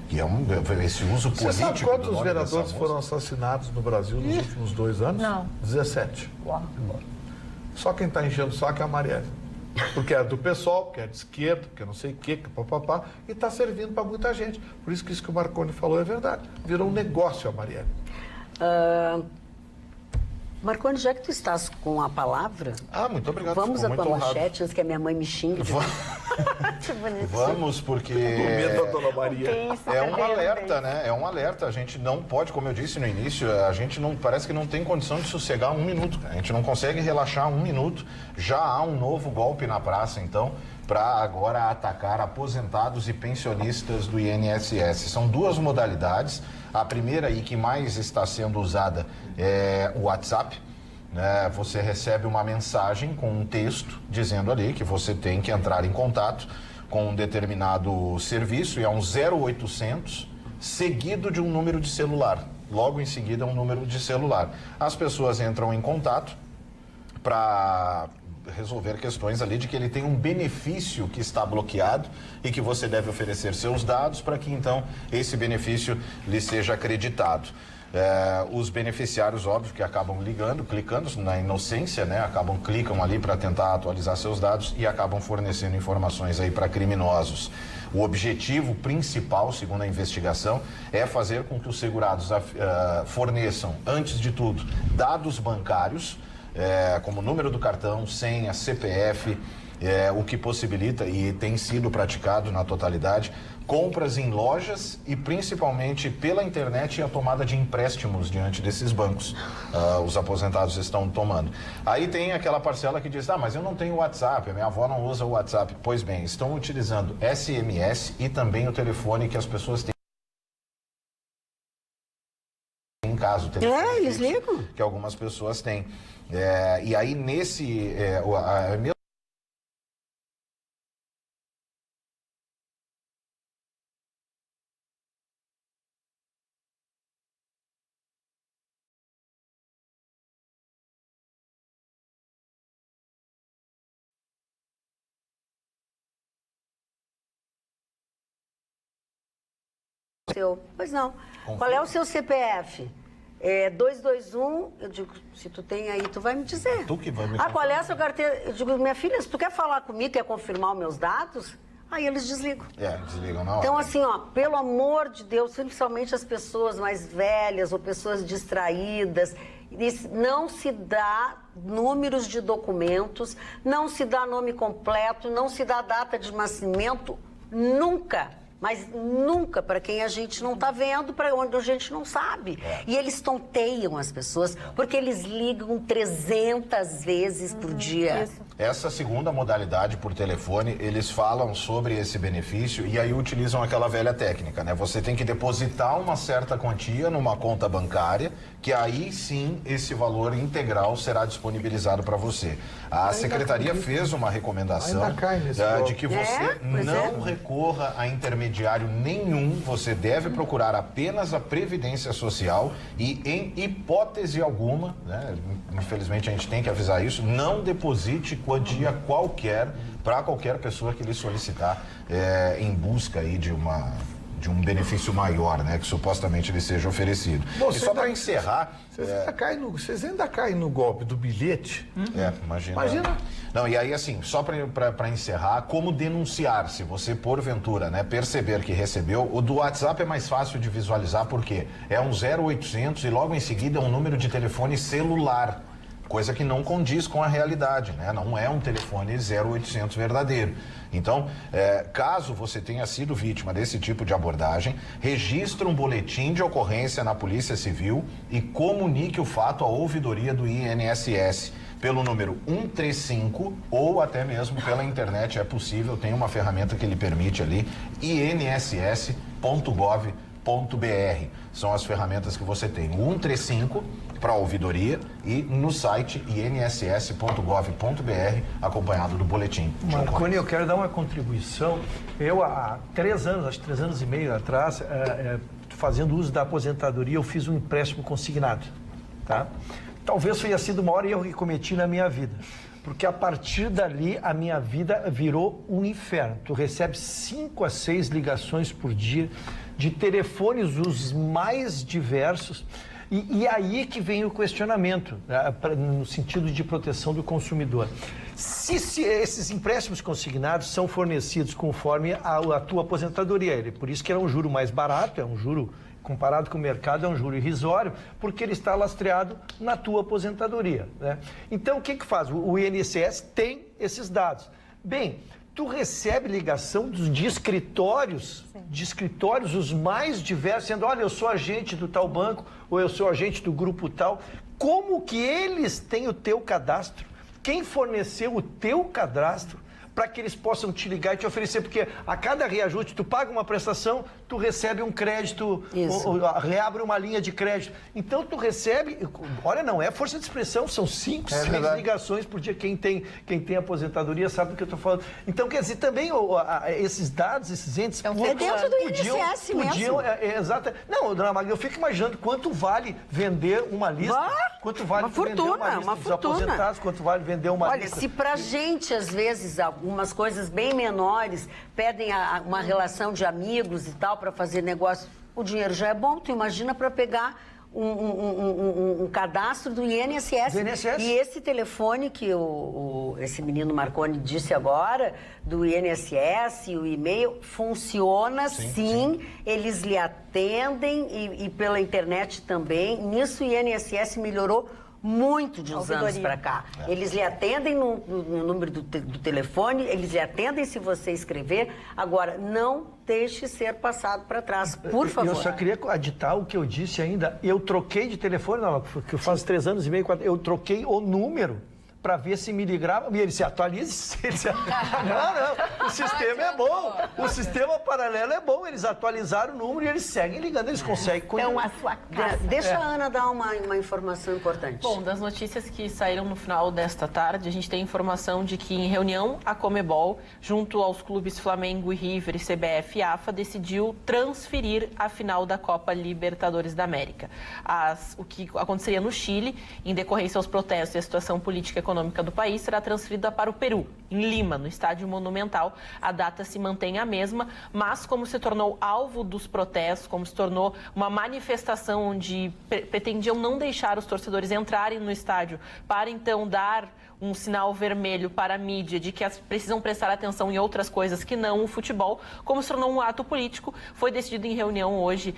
que é esse uso político. Você sabe quantos vereadores foram assassinados no Brasil nos últimos 2 anos? Não. 17. Uau. Só quem está enchendo o saco é a Marielle. Porque é do PSOL, porque é de esquerda, porque não sei o quê, papapá, e está servindo para muita gente. Por isso que isso que o Marconi falou é verdade. Virou um negócio a Marielle. Marconi, já que tu estás com a palavra... muito obrigado. Vamos à tua manchete antes que a minha mãe me xingue. Vamos, porque é um alerta, né? É um alerta. A gente não pode, como eu disse no início, a gente não parece que não tem condição de sossegar 1 minuto. A gente não consegue relaxar 1 minuto. Já há um novo golpe na praça, então, para agora atacar aposentados e pensionistas do INSS. São 2 modalidades. A primeira e que mais está sendo usada é o WhatsApp. Você recebe uma mensagem com um texto dizendo ali que você tem que entrar em contato com um determinado serviço, e é um 0800 seguido de um número de celular. Logo em seguida, um número de celular. As pessoas entram em contato para resolver questões ali de que ele tem um benefício que está bloqueado e que você deve oferecer seus dados para que então esse benefício lhe seja acreditado. Os beneficiários, óbvio, que acabam clicando na inocência, né? Clicam ali para tentar atualizar seus dados e acabam fornecendo informações aí para criminosos. O objetivo principal, segundo a investigação, é fazer com que os segurados forneçam, antes de tudo, dados bancários, como número do cartão, senha, CPF, o que possibilita, e tem sido praticado na totalidade, compras em lojas e principalmente pela internet e a tomada de empréstimos diante desses bancos. Os aposentados estão tomando. Aí tem aquela parcela que diz, mas eu não tenho WhatsApp, a minha avó não usa o WhatsApp. Pois bem, estão utilizando SMS e também o telefone que as pessoas têm em casa. Eles ligam. Que algumas pessoas têm. E aí nesse... Pois não. Qual é o seu CPF? 221, eu digo, se tu tem aí, tu vai me dizer. Tu que vai me qual é a sua carteira? Eu digo, minha filha, se tu quer falar comigo, quer confirmar os meus dados, aí eles desligam. Desligam na hora. Então, assim, pelo amor de Deus, principalmente as pessoas mais velhas ou pessoas distraídas, não se dá números de documentos, não se dá nome completo, não se dá data de nascimento, nunca. mas nunca para quem a gente não está vendo, para onde a gente não sabe. E eles tonteiam as pessoas, porque eles ligam 300 vezes por dia. Essa segunda modalidade por telefone, eles falam sobre esse benefício e aí utilizam aquela velha técnica, né? Você tem que depositar uma certa quantia numa conta bancária, que aí sim esse valor integral será disponibilizado para você. A secretaria fez uma recomendação de que você não recorra a intermediário nenhum, você deve procurar apenas a Previdência Social e, em hipótese alguma, né, infelizmente a gente tem que avisar isso, não deposite quantia qualquer para qualquer pessoa que lhe solicitar em busca aí de um benefício maior, né, que supostamente lhe seja oferecido. Bom, e só para encerrar... Vocês ainda caem no golpe do bilhete? Imagina. Não, e aí assim, só para encerrar, como denunciar, se você porventura, né, perceber que recebeu, o do WhatsApp é mais fácil de visualizar, porque é um 0800 e logo em seguida é um número de telefone celular, coisa que não condiz com a realidade, né? Não é um telefone 0800 verdadeiro. Então, caso você tenha sido vítima desse tipo de abordagem, registre um boletim de ocorrência na Polícia Civil e comunique o fato à ouvidoria do INSS pelo número 135 ou até mesmo pela internet, é possível, tem uma ferramenta que lhe permite ali, inss.gov.br. São as ferramentas que você tem. O 135 para a ouvidoria e no site inss.gov.br, acompanhado do boletim. Marconi, eu quero dar uma contribuição. Eu, há 3 anos, acho que 3 anos e meio atrás, fazendo uso da aposentadoria, eu fiz um empréstimo consignado, tá? Talvez tenha sido o maior erro que cometi na minha vida. Porque a partir dali, a minha vida virou um inferno. Tu recebe 5 a 6 ligações por dia, de telefones os mais diversos. E aí que vem o questionamento, no sentido de proteção do consumidor. Se esses empréstimos consignados são fornecidos conforme a tua aposentadoria, por isso que é um juro mais barato, é um juro, comparado com o mercado, é um juro irrisório, porque ele está lastreado na tua aposentadoria, né? Então, o que faz? O INSS tem esses dados. Bem, tu recebe ligação de escritórios, os mais diversos, dizendo, olha, eu sou agente do tal banco, ou eu sou agente do grupo tal. Como que eles têm o teu cadastro? Quem forneceu o teu cadastro para que eles possam te ligar e te oferecer? Porque a cada reajuste, tu paga uma prestação, tu recebe um crédito, ou reabre uma linha de crédito. Então, tu recebe... Olha, não é força de expressão, são 5, 6 ligações por dia. Quem tem aposentadoria sabe do que eu estou falando. Então, quer dizer, também esses dados, esses entes... É dentro do INSS mesmo. Exato. Não, dona Magda, eu fico imaginando quanto vale vender uma lista. Quanto vale vender uma lista dos aposentados, quanto vale vender uma lista... Olha, se pra gente, às vezes, algumas coisas bem menores, pedem uma relação de amigos e tal para fazer negócio, o dinheiro já é bom, tu imagina para pegar um cadastro do INSS. E esse telefone que esse menino Marconi disse agora, do INSS, o e-mail, funciona sim. Eles lhe atendem e pela internet também. Nisso o INSS melhorou muito de uns anos para cá. Eles lhe atendem no número do telefone, eles lhe atendem se você escrever. Agora, não deixe ser passado para trás, por favor. Eu só queria aditar o que eu disse ainda. Eu troquei de telefone, que eu faço 3 anos e meio, eu troquei o número para ver se me ligava, e ele se atualiza. Não, o sistema é bom, o sistema paralelo é bom, eles atualizaram o número e eles seguem ligando, eles conseguem... Então, a sua casa. Deixa a Ana dar uma informação importante. Bom, das notícias que saíram no final desta tarde, a gente tem informação de que em reunião a Conmebol, junto aos clubes Flamengo e River, CBF e AFA, decidiu transferir a final da Copa Libertadores da América. O que aconteceria no Chile, em decorrência aos protestos e a situação política e econômica do país, será transferida para o Peru, em Lima, no Estádio Monumental. A data se mantém a mesma, mas como se tornou alvo dos protestos, como se tornou uma manifestação onde pretendiam não deixar os torcedores entrarem no estádio para então dar um sinal vermelho para a mídia de que precisam prestar atenção em outras coisas que não o futebol, como se tornou um ato político, foi decidido em reunião hoje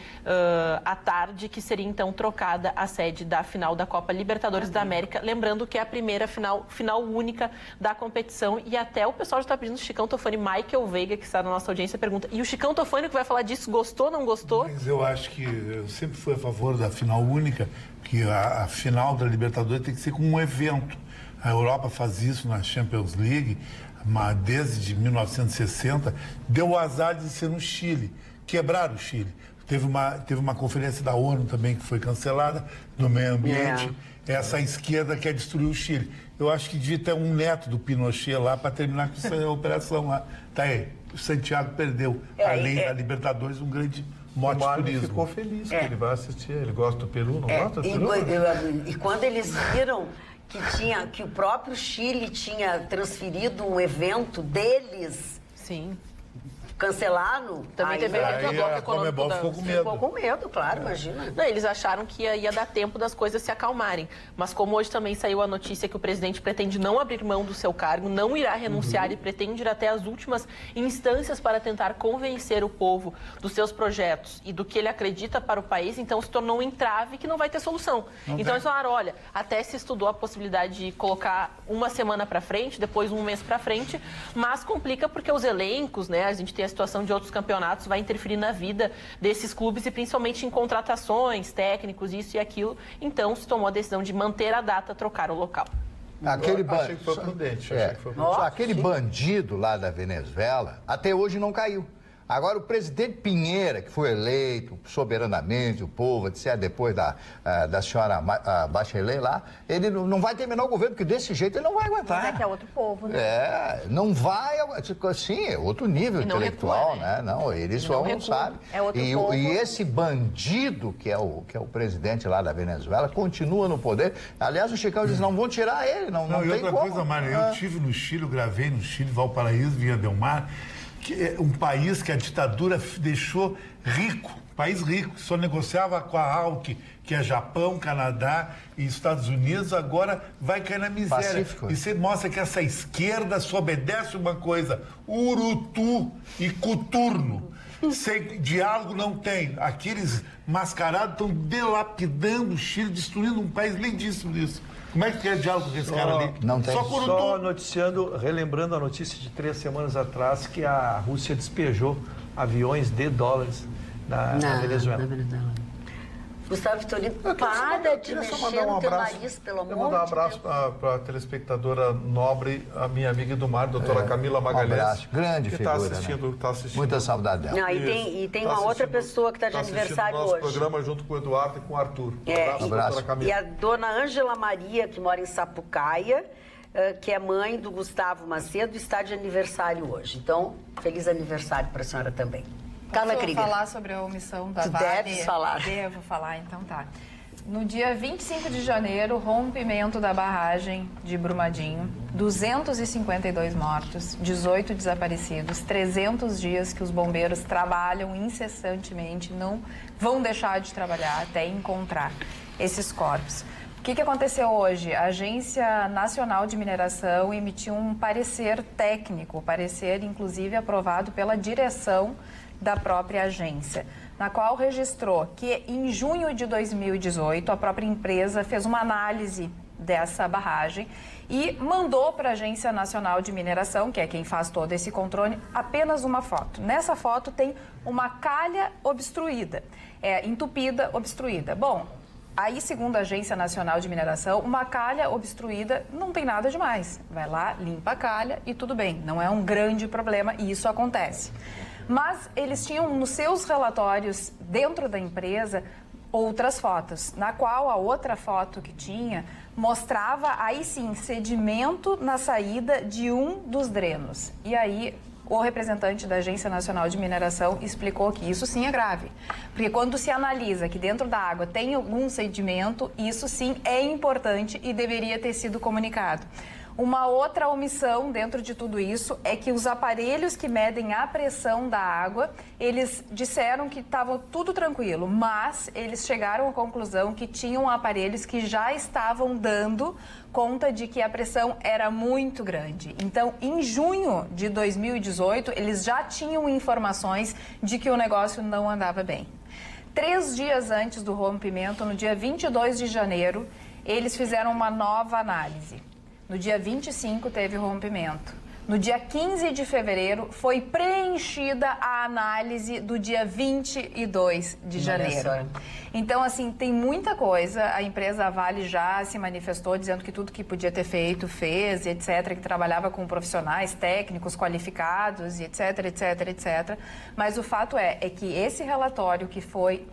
à tarde que seria então trocada a sede da final da Copa Libertadores da América, lembrando que é a primeira final única da competição e até o pessoal já está pedindo o Chicão Tofani. Michael Veiga, que está na nossa audiência, pergunta, e o Chicão Tofani que vai falar disso, gostou, não gostou? Mas eu acho que eu sempre fui a favor da final única, que a final da Libertadores tem que ser como um evento. A Europa faz isso na Champions League, mas desde 1960, deu o azar de ser no Chile, quebraram o Chile. Teve uma conferência da ONU também que foi cancelada, do meio ambiente, essa esquerda quer destruir o Chile. Eu acho que devia ter um neto do Pinochet lá para terminar com essa operação lá. Tá aí, o Santiago perdeu, além da Libertadores, um grande mote de turismo. Ficou feliz que ele vai assistir, ele gosta do Peru, não gosta do Peru? E quando eles viram que o próprio Chile tinha transferido um evento deles... Sim. Cancelaram. Também teve evento do bloco econômico. Ficou com medo, claro, imagina. Não, eles acharam que ia dar tempo das coisas se acalmarem. Mas como hoje também saiu a notícia que o presidente pretende não abrir mão do seu cargo, não irá renunciar e pretende ir até as últimas instâncias para tentar convencer o povo dos seus projetos e do que ele acredita para o país, então se tornou um entrave que não vai ter solução. Então eles falaram, olha, até se estudou a possibilidade de colocar uma semana para frente, depois um mês para frente, mas complica porque os elencos, né, a gente tem a situação de outros campeonatos, vai interferir na vida desses clubes e principalmente em contratações, técnicos, isso e aquilo. Então, se tomou a decisão de manter a data, trocar o local. Achei que foi prudente. Aquele bandido lá da Venezuela, até hoje não caiu. Agora, o presidente Pinheira, que foi eleito soberanamente, o povo, etc., depois da senhora Bachelet lá, ele não vai terminar o governo, porque desse jeito ele não vai aguentar. Mas é que é outro povo, né? Não vai, assim, é outro nível intelectual, recua, né? Não, eles não sabem. É outro povo. E esse bandido, que é o presidente lá da Venezuela, continua no poder. Aliás, o Chicão diz, não vão tirar ele, não tem e outra como. coisa, Mário, eu estive no Chile, eu gravei no Chile, Valparaíso, Via Del Mar, que é um país que a ditadura deixou rico, país rico, só negociava com a ALC, que é Japão, Canadá e Estados Unidos, agora vai cair na miséria. Pacífico. E você mostra que essa esquerda só obedece uma coisa, urutu e coturno. Sem diálogo não tem. Aqueles mascarados estão dilapidando o Chile, destruindo um país lindíssimo disso. Como é que quer diálogo com esse cara ali? Não tem. Só noticiando, relembrando a notícia de 3 semanas atrás, que a Rússia despejou aviões de dólares na Venezuela. Gustavo Vitorino, para de mexer no teu nariz, pelo amor de Deus. Mandar um abraço para a telespectadora nobre, a minha amiga do mar, doutora Camila Magalhães. Um abraço, grande figura, tá assistindo. Muita saudade dela. Não, e tem uma outra pessoa que está de aniversário hoje. Nosso programa junto com o Eduardo e com o Arthur. Um abraço. Doutora Camila. E a dona Ângela Maria, que mora em Sapucaia, que é mãe do Gustavo Macedo, está de aniversário hoje. Então, feliz aniversário para a senhora também. Carla Krieger. Posso falar sobre a omissão da Tu Vale? deves falar. Devo falar, então tá. No dia 25 de janeiro, rompimento da barragem de Brumadinho, 252 mortos, 18 desaparecidos, 300 dias que os bombeiros trabalham incessantemente, não vão deixar de trabalhar até encontrar esses corpos. O que aconteceu hoje? A Agência Nacional de Mineração emitiu um parecer técnico, parecer inclusive aprovado pela direção da própria agência, na qual registrou que em junho de 2018 a própria empresa fez uma análise dessa barragem e mandou para a Agência Nacional de Mineração, que é quem faz todo esse controle, apenas uma foto. Nessa foto tem uma calha obstruída, entupida, obstruída. Bom, aí, segundo a Agência Nacional de Mineração, uma calha obstruída não tem nada demais. Vai lá, limpa a calha e tudo bem. Não é um grande problema e isso acontece. Mas eles tinham nos seus relatórios dentro da empresa outras fotos, na qual a outra foto que tinha mostrava aí sim sedimento na saída de um dos drenos. E aí o representante da Agência Nacional de Mineração explicou que isso sim é grave, porque quando se analisa que dentro da água tem algum sedimento, isso sim é importante e deveria ter sido comunicado. Uma outra omissão dentro de tudo isso é que os aparelhos que medem a pressão da água, eles disseram que estava tudo tranquilo, mas eles chegaram à conclusão que tinham aparelhos que já estavam dando conta de que a pressão era muito grande. Então, em junho de 2018, eles já tinham informações de que o negócio não andava bem. 3 dias antes do rompimento, no dia 22 de janeiro, eles fizeram uma nova análise. No dia 25 teve o rompimento. No dia 15 de fevereiro, foi preenchida a análise do dia 22 de janeiro. Então, assim, tem muita coisa. A empresa Vale já se manifestou dizendo que tudo que podia ter feito, fez, etc., que trabalhava com profissionais técnicos qualificados, etc., etc., etc. Mas o fato é que esse relatório que foi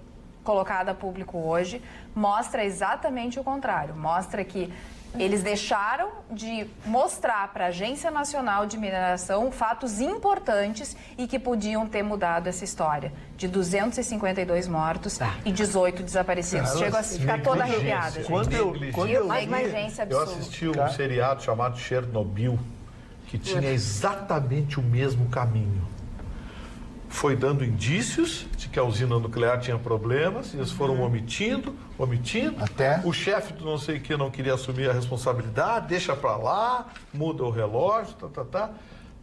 colocado a público hoje mostra exatamente o contrário. Mostra que eles deixaram de mostrar para a Agência Nacional de Mineração fatos importantes e que podiam ter mudado essa história de 252 mortos e 18 desaparecidos. Chego a ficar toda arrepiada. Quando eu assisti um seriado chamado Chernobyl, que tinha exatamente o mesmo caminho. Foi dando indícios de que a usina nuclear tinha problemas, e eles foram omitindo. Até o chefe do não sei o que não queria assumir a responsabilidade, deixa para lá, muda o relógio,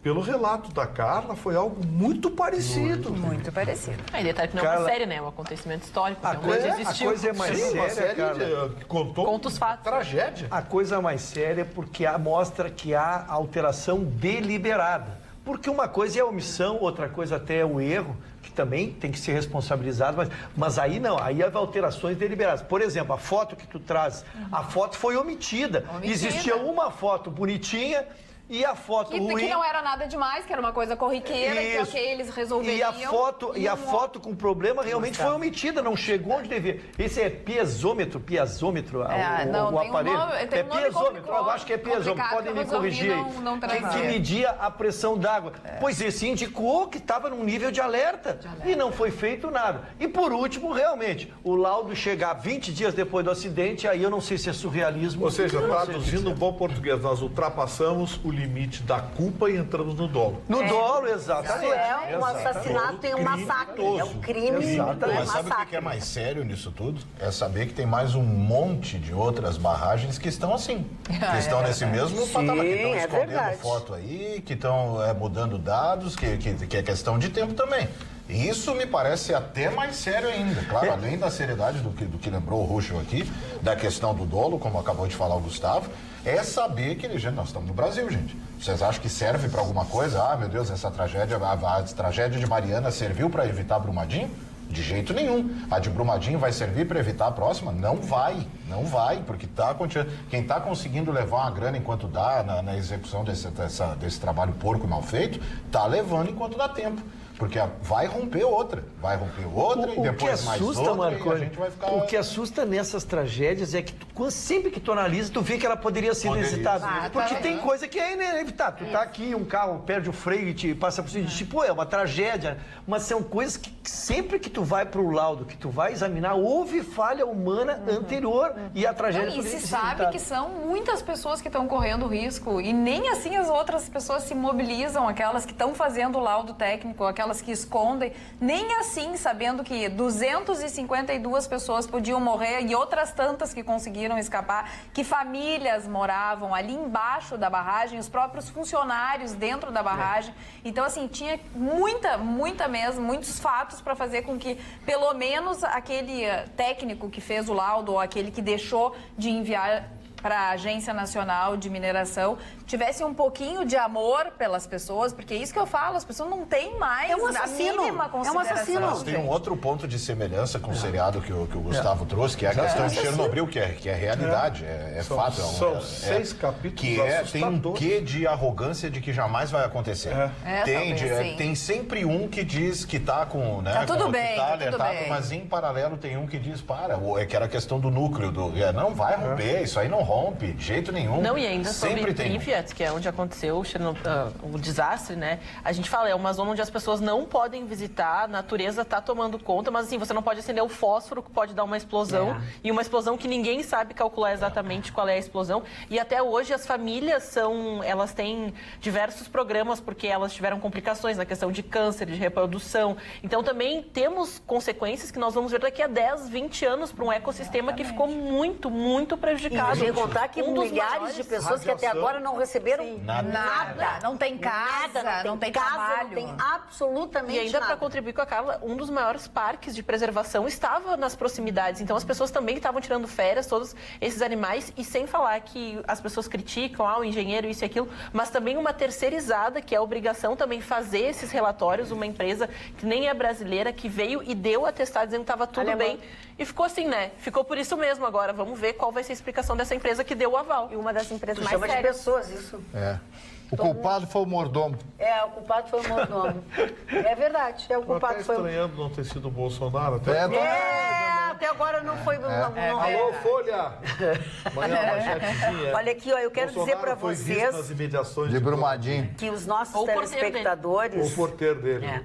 Pelo relato da Carla, foi algo muito parecido. Muito parecido. Aí detalhe que não é uma série, né? É um acontecimento histórico. A coisa é mais séria, Carla. Conta os fatos. Tragédia. A coisa mais séria é porque mostra que há alteração deliberada. Porque uma coisa é a omissão, outra coisa até é o erro, que também tem que ser responsabilizado, mas aí não, aí há alterações deliberadas. Por exemplo, a foto que tu traz, a foto foi omitida. Existia uma foto bonitinha e a foto ruim... Que não era nada demais, que era uma coisa corriqueira, que ok, eles resolveriam. E a foto com problema realmente foi omitida, não chegou onde devia. Esse é piezômetro, o aparelho. Tem um piezômetro, eu acho que é piezômetro, podem me corrigir aí. Que media a pressão d'água. Pois esse indicou que estava num nível de alerta e não foi feito nada. E por último, realmente, o laudo chegar 20 dias depois do acidente, aí eu não sei se é surrealismo. Ou seja, traduzindo bom português, nós ultrapassamos o limite da culpa e entramos no dolo. No dolo, exatamente. Isso é um assassinato e um massacre. É um crime. Mas sabe o que é mais sério nisso tudo? É saber que tem mais um monte de outras barragens que estão assim. Que estão nesse mesmo patamar, que estão escondendo foto aí, que estão mudando dados, que é questão de tempo também. E isso me parece até mais sério ainda. Claro, além da seriedade do que lembrou o Ruschel aqui, da questão do dolo, como acabou de falar o Gustavo, é saber que nós estamos no Brasil, gente. Vocês acham que serve para alguma coisa? Ah, meu Deus, essa tragédia, a tragédia de Mariana serviu para evitar Brumadinho? De jeito nenhum. A de Brumadinho vai servir para evitar a próxima? Não vai, porque quem está conseguindo levar uma grana enquanto dá na execução desse trabalho porco e mal feito, está levando enquanto dá tempo. Porque vai romper outra e depois mais outra, Marconi, e a gente vai ficar... O que assusta nessas tragédias é que sempre que tu analisa, tu vê que ela poderia ser inevitável. Porque tem coisa que é inevitável. Tu tá aqui, um carro perde o freio e te passa por cima, tipo, é uma tragédia. Mas são coisas que sempre que tu vai pro laudo, que tu vai examinar, houve falha humana anterior e a tragédia poderia ser evitada. E se sabe que são muitas pessoas que estão correndo risco e nem assim as outras pessoas se mobilizam, aquelas que estão fazendo o laudo técnico, aquelas que escondem, nem assim sabendo que 252 pessoas podiam morrer e outras tantas que conseguiram escapar, que famílias moravam ali embaixo da barragem, os próprios funcionários dentro da barragem. Então, assim, tinha muitos fatos para fazer com que, pelo menos, aquele técnico que fez o laudo ou aquele que deixou de enviar para a Agência Nacional de Mineração tivesse um pouquinho de amor pelas pessoas, porque é isso que eu falo, as pessoas não têm mais a mínima consideração. Mas tem um outro ponto de semelhança com o seriado que o Gustavo trouxe, que é a questão de Chernobyl, que é realidade, é fato. São 6 capítulos tem um quê de arrogância de que jamais vai acontecer. Tem sempre um que diz que está com... Né, tá tudo bem, tá alertado, mas em paralelo tem um que diz, que era a questão do núcleo, não vai romper, isso aí não rompe, de jeito nenhum. Não, e ainda sempre sobre tem Pripyat, que é onde aconteceu o desastre, né? A gente fala, é uma zona onde as pessoas não podem visitar, a natureza está tomando conta, mas assim, você não pode acender o fósforo que pode dar uma explosão, e uma explosão que ninguém sabe calcular exatamente qual é a explosão. E até hoje as famílias elas têm diversos programas porque elas tiveram complicações na questão de câncer, de reprodução. Então também temos consequências que nós vamos ver daqui a 10, 20 anos para um ecossistema que ficou muito, muito prejudicado. contar que milhares de pessoas que até agora não receberam nada. Não tem casa, não tem trabalho. Não tem absolutamente nada. E ainda para contribuir com a Carla, um dos maiores parques de preservação estava nas proximidades. Então as pessoas também estavam tirando férias, todos esses animais, e sem falar que as pessoas criticam, o engenheiro, isso e aquilo, mas também uma terceirizada, que é a obrigação também fazer esses relatórios, uma empresa que nem é brasileira, que veio e deu atestado dizendo que estava tudo bem. E ficou assim, né? Ficou por isso mesmo agora. Vamos ver qual vai ser a explicação dessa empresa que deu o aval. E uma das empresas mais chama sérias. de pessoas, isso. O culpado foi o mordomo. O culpado foi o mordomo. É verdade, o culpado foi o... estranhando não ter sido o Bolsonaro. Até agora não foi... Alô, Folha! Amanhã a manchetezinha. Olha aqui, ó, eu quero dizer para vocês... nas imediações de Brumadinho. Que os nossos telespectadores... Ou o porteiro dele.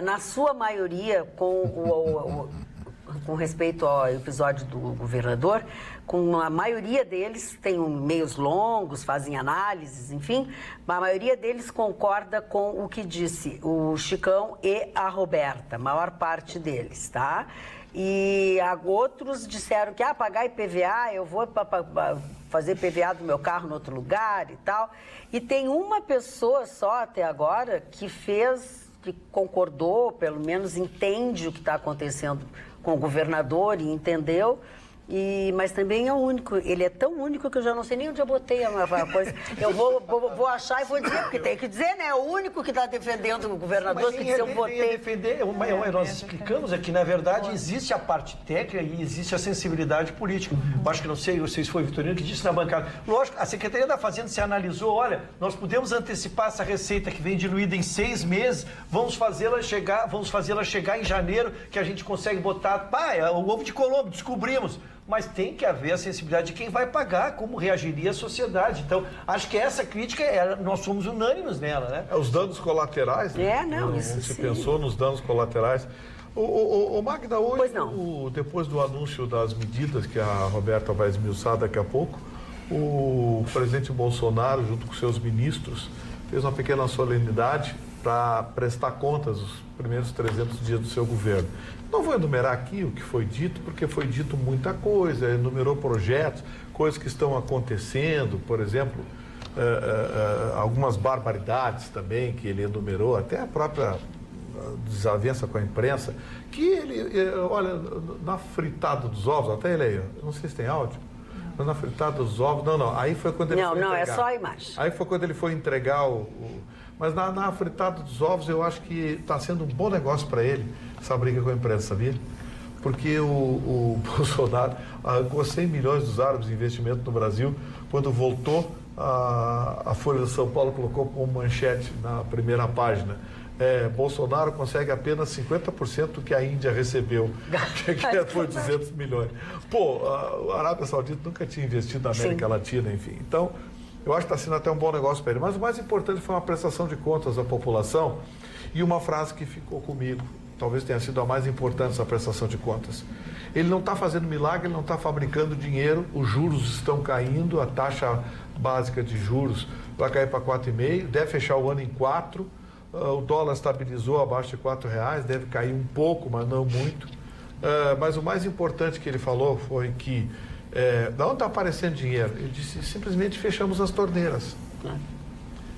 Na sua maioria, com respeito ao episódio do governador, com a maioria deles tem e-mails longos, fazem análises, enfim, a maioria deles concorda com o que disse o Chicão e a Roberta, a maior parte deles, tá? E outros disseram que pagar IPVA, eu vou fazer IPVA do meu carro em outro lugar e tal. E tem uma pessoa só até agora que concordou, pelo menos entende o que está acontecendo com o governador e entendeu, mas também é o único. Ele é tão único que eu já não sei nem onde eu botei a coisa. Eu vou achar e vou dizer, porque tem que dizer, né? É o único que está defendendo o governador, que se eu botei... Nós explicamos aqui, na verdade, existe a parte técnica e existe a sensibilidade política. Eu acho que, não sei se foi o Vitorino que disse na bancada. Lógico, a Secretaria da Fazenda se analisou, olha, nós podemos antecipar essa receita que vem diluída em 6 meses, vamos fazê-la chegar em janeiro, que a gente consegue botar... o ovo de Colombo, descobrimos. Mas tem que haver a sensibilidade de quem vai pagar, como reagiria a sociedade. Então, acho que essa crítica, nós somos unânimes nela, né? Os danos colaterais, né? Isso se sim. pensou nos danos colaterais. O Magda, hoje, depois do anúncio das medidas, que a Roberta vai esmiuçar daqui a pouco, o presidente Bolsonaro, junto com seus ministros, fez uma pequena solenidade para prestar contas dos primeiros 300 dias do seu governo. Não vou enumerar aqui o que foi dito, porque foi dito muita coisa, enumerou projetos, coisas que estão acontecendo, por exemplo, algumas barbaridades também que ele enumerou, até a própria desavença com a imprensa, que ele, olha, na fritada dos ovos, até ele aí, não sei se tem áudio, mas na fritada dos ovos, aí foi quando ele foi entregar. Não, é só a imagem. Aí foi quando ele foi entregar mas na fritada dos ovos, eu acho que está sendo um bom negócio para ele, essa briga com a imprensa, sabia? Porque o Bolsonaro arrancou 100 milhões dos árabes de investimento no Brasil, quando voltou, a Folha de São Paulo colocou como manchete na primeira página. Bolsonaro consegue apenas 50% do que a Índia recebeu, que foi 200 milhões. A Arábia Saudita nunca tinha investido na América Latina, enfim. Então, eu acho que está sendo até um bom negócio para ele. Mas o mais importante foi uma prestação de contas à população e uma frase que ficou comigo. Talvez tenha sido a mais importante essa prestação de contas. Ele não está fazendo milagre, ele não está fabricando dinheiro, os juros estão caindo, a taxa básica de juros vai cair para 4,5%, deve fechar o ano em 4%, o dólar estabilizou abaixo de R$4, deve cair um pouco, mas não muito. Mas o mais importante que ele falou foi que de onde está aparecendo dinheiro? Ele disse, simplesmente fechamos as torneiras.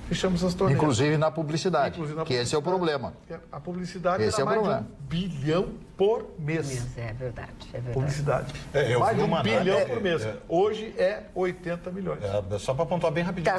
Fechamos as torneiras. Inclusive na publicidade, que esse é o problema. A publicidade esse era mais de R$1 bilhão por mês. É verdade. Publicidade. Mais de R$1 bilhão por mês. Hoje é 80 milhões. Só para pontuar bem rapidinho,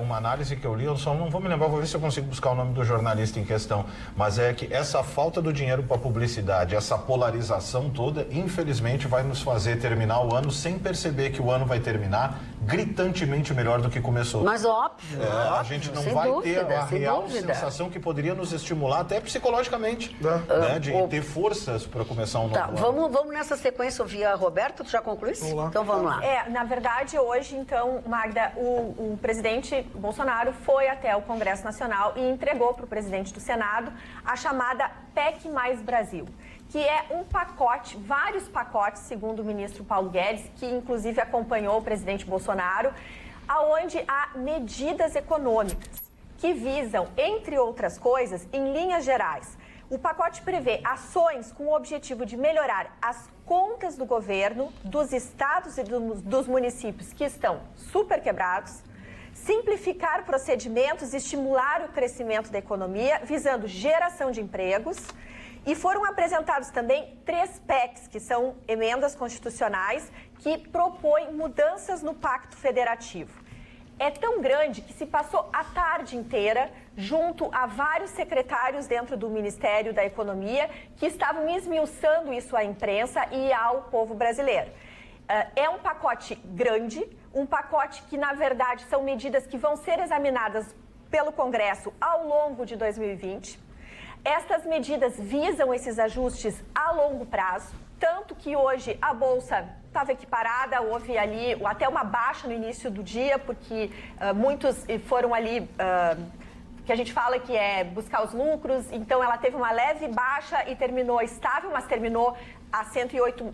uma análise que eu li, eu só não vou me lembrar, vou ver se eu consigo buscar o nome do jornalista em questão, mas é que essa falta do dinheiro para publicidade, essa polarização toda, infelizmente vai nos fazer terminar o ano sem perceber que o ano vai terminar gritantemente melhor do que começou. Mas óbvio. A gente não vai ter a real sensação que poderia nos estimular até psicologicamente, né, de ter forças para começar um novo ano. Vamos nessa sequência ouvir a Roberta, tu já concluísse? Então vamos lá. Na verdade, hoje, então, Magda, o presidente Bolsonaro foi até o Congresso Nacional e entregou para o presidente do Senado a chamada PEC Mais Brasil, que é um pacote, vários pacotes, segundo o ministro Paulo Guedes, que inclusive acompanhou o presidente Bolsonaro, aonde há medidas econômicas que visam, entre outras coisas, em linhas gerais, O pacote prevê ações com o objetivo de melhorar as contas do governo, dos estados e dos municípios que estão super quebrados, simplificar procedimentos e estimular o crescimento da economia, visando geração de empregos. E foram apresentados também 3 PECs, que são emendas constitucionais, que propõem mudanças no Pacto Federativo. É tão grande que se passou a tarde inteira junto a vários secretários dentro do Ministério da Economia que estavam esmiuçando isso à imprensa e ao povo brasileiro. É um pacote grande, um pacote que, na verdade, são medidas que vão ser examinadas pelo Congresso ao longo de 2020. Estas medidas visam esses ajustes a longo prazo, tanto que hoje a Bolsa estava equiparada, houve ali até uma baixa no início do dia, porque muitos foram ali, que a gente fala que é buscar os lucros, então ela teve uma leve baixa e terminou estável, mas terminou a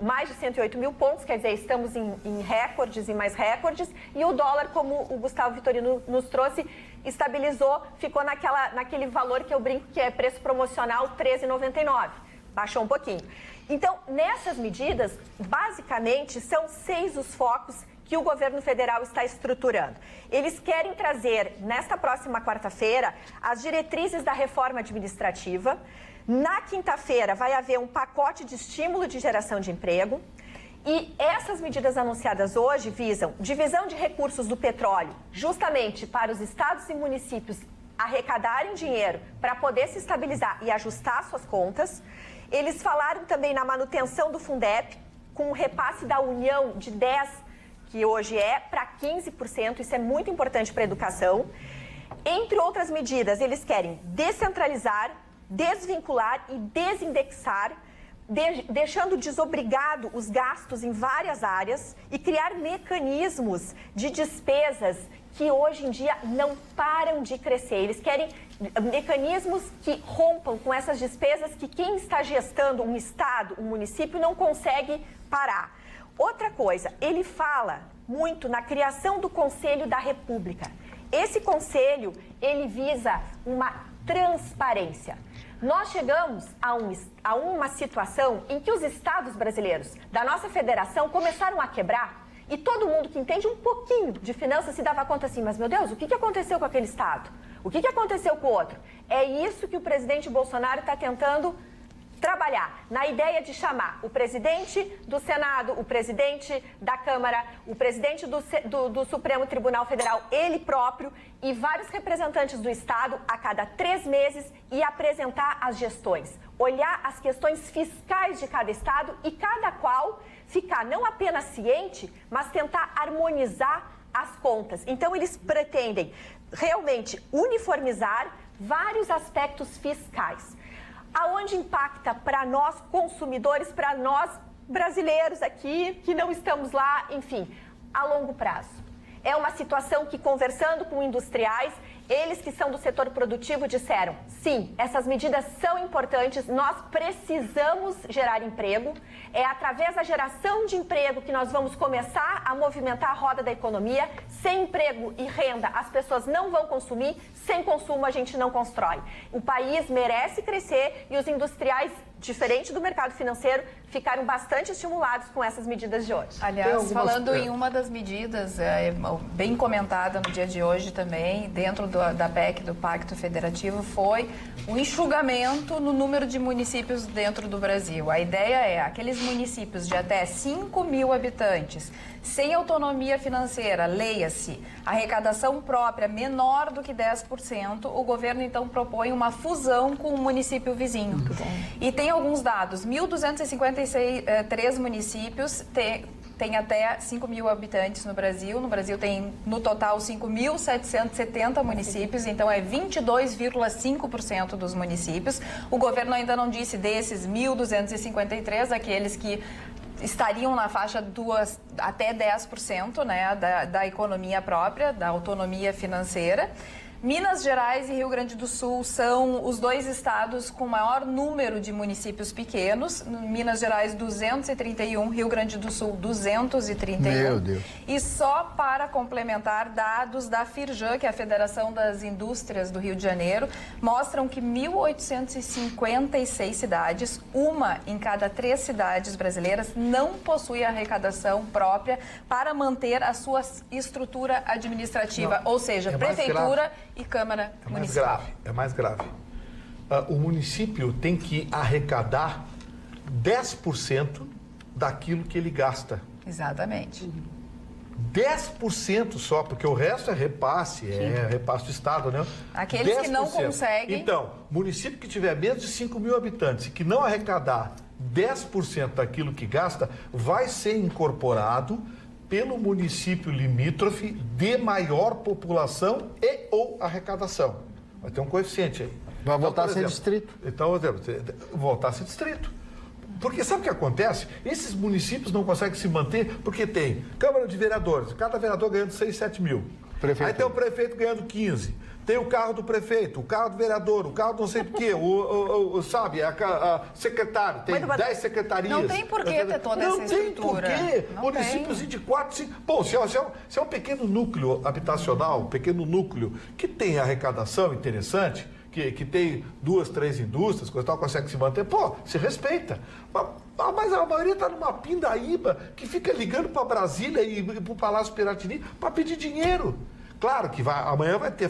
mais de 108 mil pontos, quer dizer, estamos em recordes e mais recordes, e o dólar, como o Gustavo Vitorino nos trouxe, estabilizou, ficou naquele valor que eu brinco que é preço promocional, R$13,99, baixou um pouquinho. Então, nessas medidas, basicamente, são 6 os focos que o governo federal está estruturando. Eles querem trazer, nesta próxima quarta-feira, as diretrizes da reforma administrativa. Na quinta-feira, vai haver um pacote de estímulo de geração de emprego. E essas medidas anunciadas hoje visam divisão de recursos do petróleo, justamente para os estados e municípios arrecadarem dinheiro para poder se estabilizar e ajustar suas contas. Eles falaram também na manutenção do Fundeb, com o repasse da União de 10%, que hoje é, para 15%, isso é muito importante para a educação. Entre outras medidas, eles querem descentralizar, desvincular e desindexar, deixando desobrigado os gastos em várias áreas e criar mecanismos de despesas que hoje em dia não param de crescer. Eles querem mecanismos que rompam com essas despesas que quem está gestando um estado, um município, não consegue parar. Outra coisa, ele fala muito na criação do Conselho da República. Esse conselho, ele visa uma transparência. Nós chegamos a uma situação em que os estados brasileiros da nossa federação começaram a quebrar e todo mundo que entende um pouquinho de finanças se dava conta assim, mas meu Deus, o que aconteceu com aquele estado? O que aconteceu com o outro? É isso que o presidente Bolsonaro está tentando trabalhar, na ideia de chamar o presidente do Senado, o presidente da Câmara, o presidente do Supremo Tribunal Federal, ele próprio e vários representantes do Estado a cada 3 meses e apresentar as gestões, olhar as questões fiscais de cada Estado e cada qual ficar não apenas ciente, mas tentar harmonizar as contas. Então, eles pretendem realmente uniformizar vários aspectos fiscais. Aonde impacta para nós consumidores, para nós brasileiros aqui, que não estamos lá, enfim, a longo prazo. É uma situação que, conversando com industriais, eles que são do setor produtivo disseram, sim, essas medidas são importantes, nós precisamos gerar emprego, é através da geração de emprego que nós vamos começar a movimentar a roda da economia. Sem emprego e renda, as pessoas não vão consumir, sem consumo a gente não constrói. O país merece crescer e os industriais, diferente do mercado financeiro, ficaram bastante estimulados com essas medidas de hoje. Aliás, falando em uma das medidas bem comentada no dia de hoje também, dentro da PEC, do Pacto Federativo, foi o enxugamento no número de municípios dentro do Brasil. A ideia é aqueles municípios de até 5 mil habitantes, sem autonomia financeira, leia-se, arrecadação própria menor do que 10%, o governo então propõe uma fusão com o município vizinho. E tem alguns dados, 1.253 municípios tem até 5 mil habitantes no Brasil. No Brasil tem, no total, 5.770 municípios, então é 22,5% dos municípios. O governo ainda não disse desses 1.253, aqueles que estariam na faixa até 10%, né, da economia própria, da autonomia financeira. Minas Gerais e Rio Grande do Sul são os 2 estados com maior número de municípios pequenos. Minas Gerais, 231, Rio Grande do Sul, 231. Meu Deus. E só para complementar, dados da Firjan, que é a Federação das Indústrias do Rio de Janeiro, mostram que 1.856 cidades, uma em cada 3 cidades brasileiras, não possui arrecadação própria para manter a sua estrutura administrativa, ou seja, prefeitura e Câmara Municipal. É mais grave. O município tem que arrecadar 10% daquilo que ele gasta. Exatamente. 10% só, porque o resto é repasse do Estado, né? Aqueles 10%. Que não conseguem... Então, município que tiver menos de 5 mil habitantes e que não arrecadar 10% daquilo que gasta, vai ser incorporado pelo município limítrofe de maior população e ou arrecadação. Vai ter um coeficiente aí. Vai voltar a ser distrito. Então, voltar a ser distrito. Porque sabe o que acontece? Esses municípios não conseguem se manter porque tem Câmara de Vereadores, cada vereador ganhando 6, 7 mil. Aí tem o prefeito ganhando 15. Tem o carro do prefeito, o carro do vereador, o carro do não sei o quê, sabe, a secretário, tem 10 secretarias. Não tem por que ter toda essa estrutura. Não tem por quê. Municípios de 4, 5... Bom, se é um pequeno núcleo habitacional, um pequeno núcleo que tem arrecadação interessante, que tem 2, 3 indústrias, coisa tal, consegue se manter, se respeita. Mas a maioria está numa pindaíba que fica ligando para Brasília e para o Palácio Piratini para pedir dinheiro. Claro que amanhã vai ter,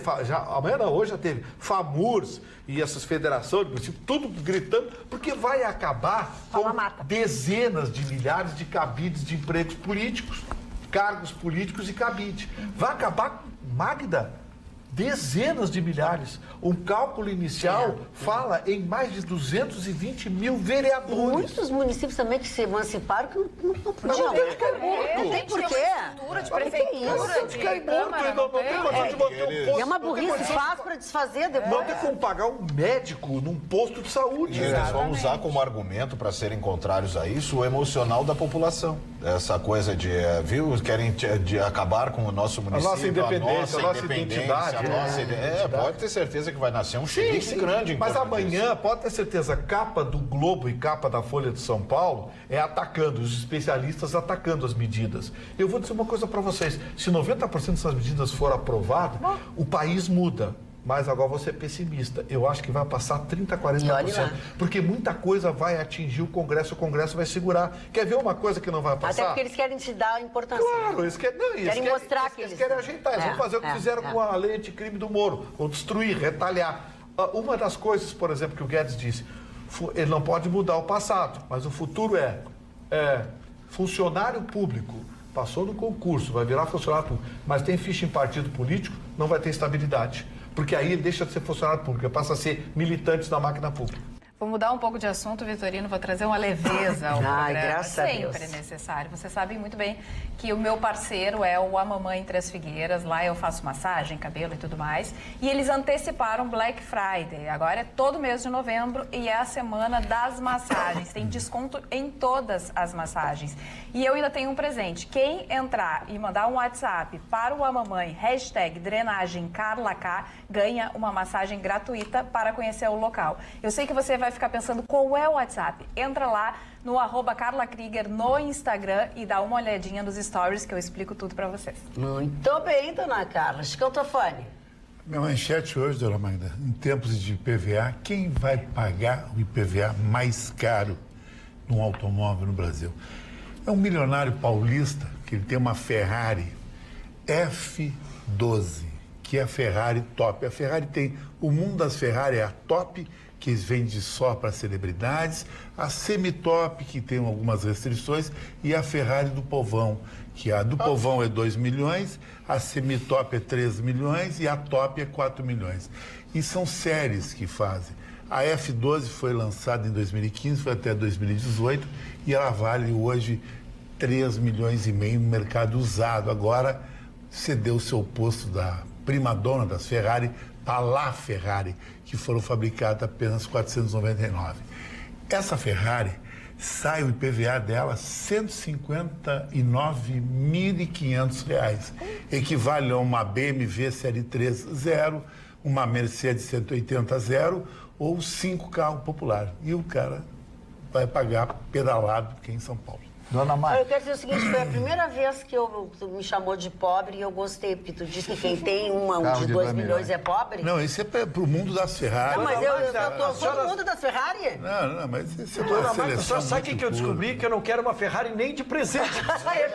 hoje já teve FAMURS e essas federações, tudo gritando, porque vai acabar com dezenas de milhares de cabides de empregos políticos, cargos políticos e cabide. Vai acabar, Magda, dezenas de milhares. Um cálculo inicial fala em mais de 220 mil vereadores. Muitos municípios também que se emanciparam que não podiam. Não tem que cair morto. Não tem porquê. Estrutura de prefeitura, de cair morto. Não tem condição de manter um posto. É uma burrice fácil para desfazer depois. Não tem como pagar um médico num posto de saúde. Eles vão usar como argumento para serem contrários a isso o emocional da população. Essa coisa de, querem de acabar com o nosso município, a nossa independência, a nossa identidade. Pode ter certeza que vai nascer um xerife grande. Mas amanhã, pode ter certeza, capa do Globo e capa da Folha de São Paulo é atacando, os especialistas atacando as medidas. Eu vou dizer uma coisa para vocês, se 90% dessas medidas forem aprovadas, o país muda. Mas agora vou ser pessimista. Eu acho que vai passar 30%, 40%. Porque muita coisa vai atingir o Congresso vai segurar. Quer ver uma coisa que não vai passar? Até porque eles querem te dar importância. Claro, eles querem mostrar que eles querem ajeitar. Eles vão fazer o que fizeram com a lei anticrime do Moro. Vão destruir, retalhar. Uma das coisas, por exemplo, que o Guedes disse, ele não pode mudar o passado, mas o futuro é funcionário público. Passou no concurso, vai virar funcionário público, mas tem ficha em partido político, não vai ter estabilidade. Porque aí ele deixa de ser funcionário público, passa a ser militante da máquina pública. Vou mudar um pouco de assunto, Vitorino, vou trazer uma leveza ao programa. Graças a Deus. Sempre necessário. Vocês sabem muito bem que o meu parceiro é o A Mamãe em Três Figueiras, lá eu faço massagem, cabelo e tudo mais. E eles anteciparam Black Friday, agora é todo mês de novembro e é a semana das massagens. Tem desconto em todas as massagens. E eu ainda tenho um presente. Quem entrar e mandar um WhatsApp para o A Mamãe, #DrenagemCarlaK, ganha uma massagem gratuita para conhecer o local. Eu sei que você vai ficar pensando qual é o WhatsApp. Entra lá no @CarlaKrieger no Instagram e dá uma olhadinha nos stories que eu explico tudo para vocês. Muito bem, dona Carla. Escantofone. Minha manchete hoje, dona Magda, em tempos de IPVA, quem vai pagar o IPVA mais caro num automóvel no Brasil? É um milionário paulista que ele tem uma Ferrari F12, que é a Ferrari top. A Ferrari tem, o mundo das Ferrari é a top, que vende só para celebridades, a semi-top, que tem algumas restrições, e a Ferrari do povão, que a do povão é 2 milhões, a semi-top é 3 milhões e a top é 4 milhões. E são séries que fazem. A F12 foi lançada em 2015, foi até 2018, e ela vale hoje 3 milhões e meio no mercado usado. Agora cedeu o seu posto da primadona das Ferrari para La Ferrari, que foram fabricadas apenas 499. Essa Ferrari sai o IPVA dela R$ 159.500. Equivale a uma BMW Série 3 zero, uma Mercedes 180 zero ou 5 carros popular. E o cara vai pagar pedalado aqui em São Paulo. Dona Mari. Eu quero dizer o seguinte, foi a primeira vez que tu me chamou de pobre e eu gostei, porque tu disse que quem tem um de 2 milhões é pobre. Não, isso é pro mundo das Ferrari. Não, mas eu sou do mundo das Ferrari. Não, mas isso é Dona uma Mari, seleção. sabe o que eu descobri? Que eu não quero uma Ferrari nem de presente.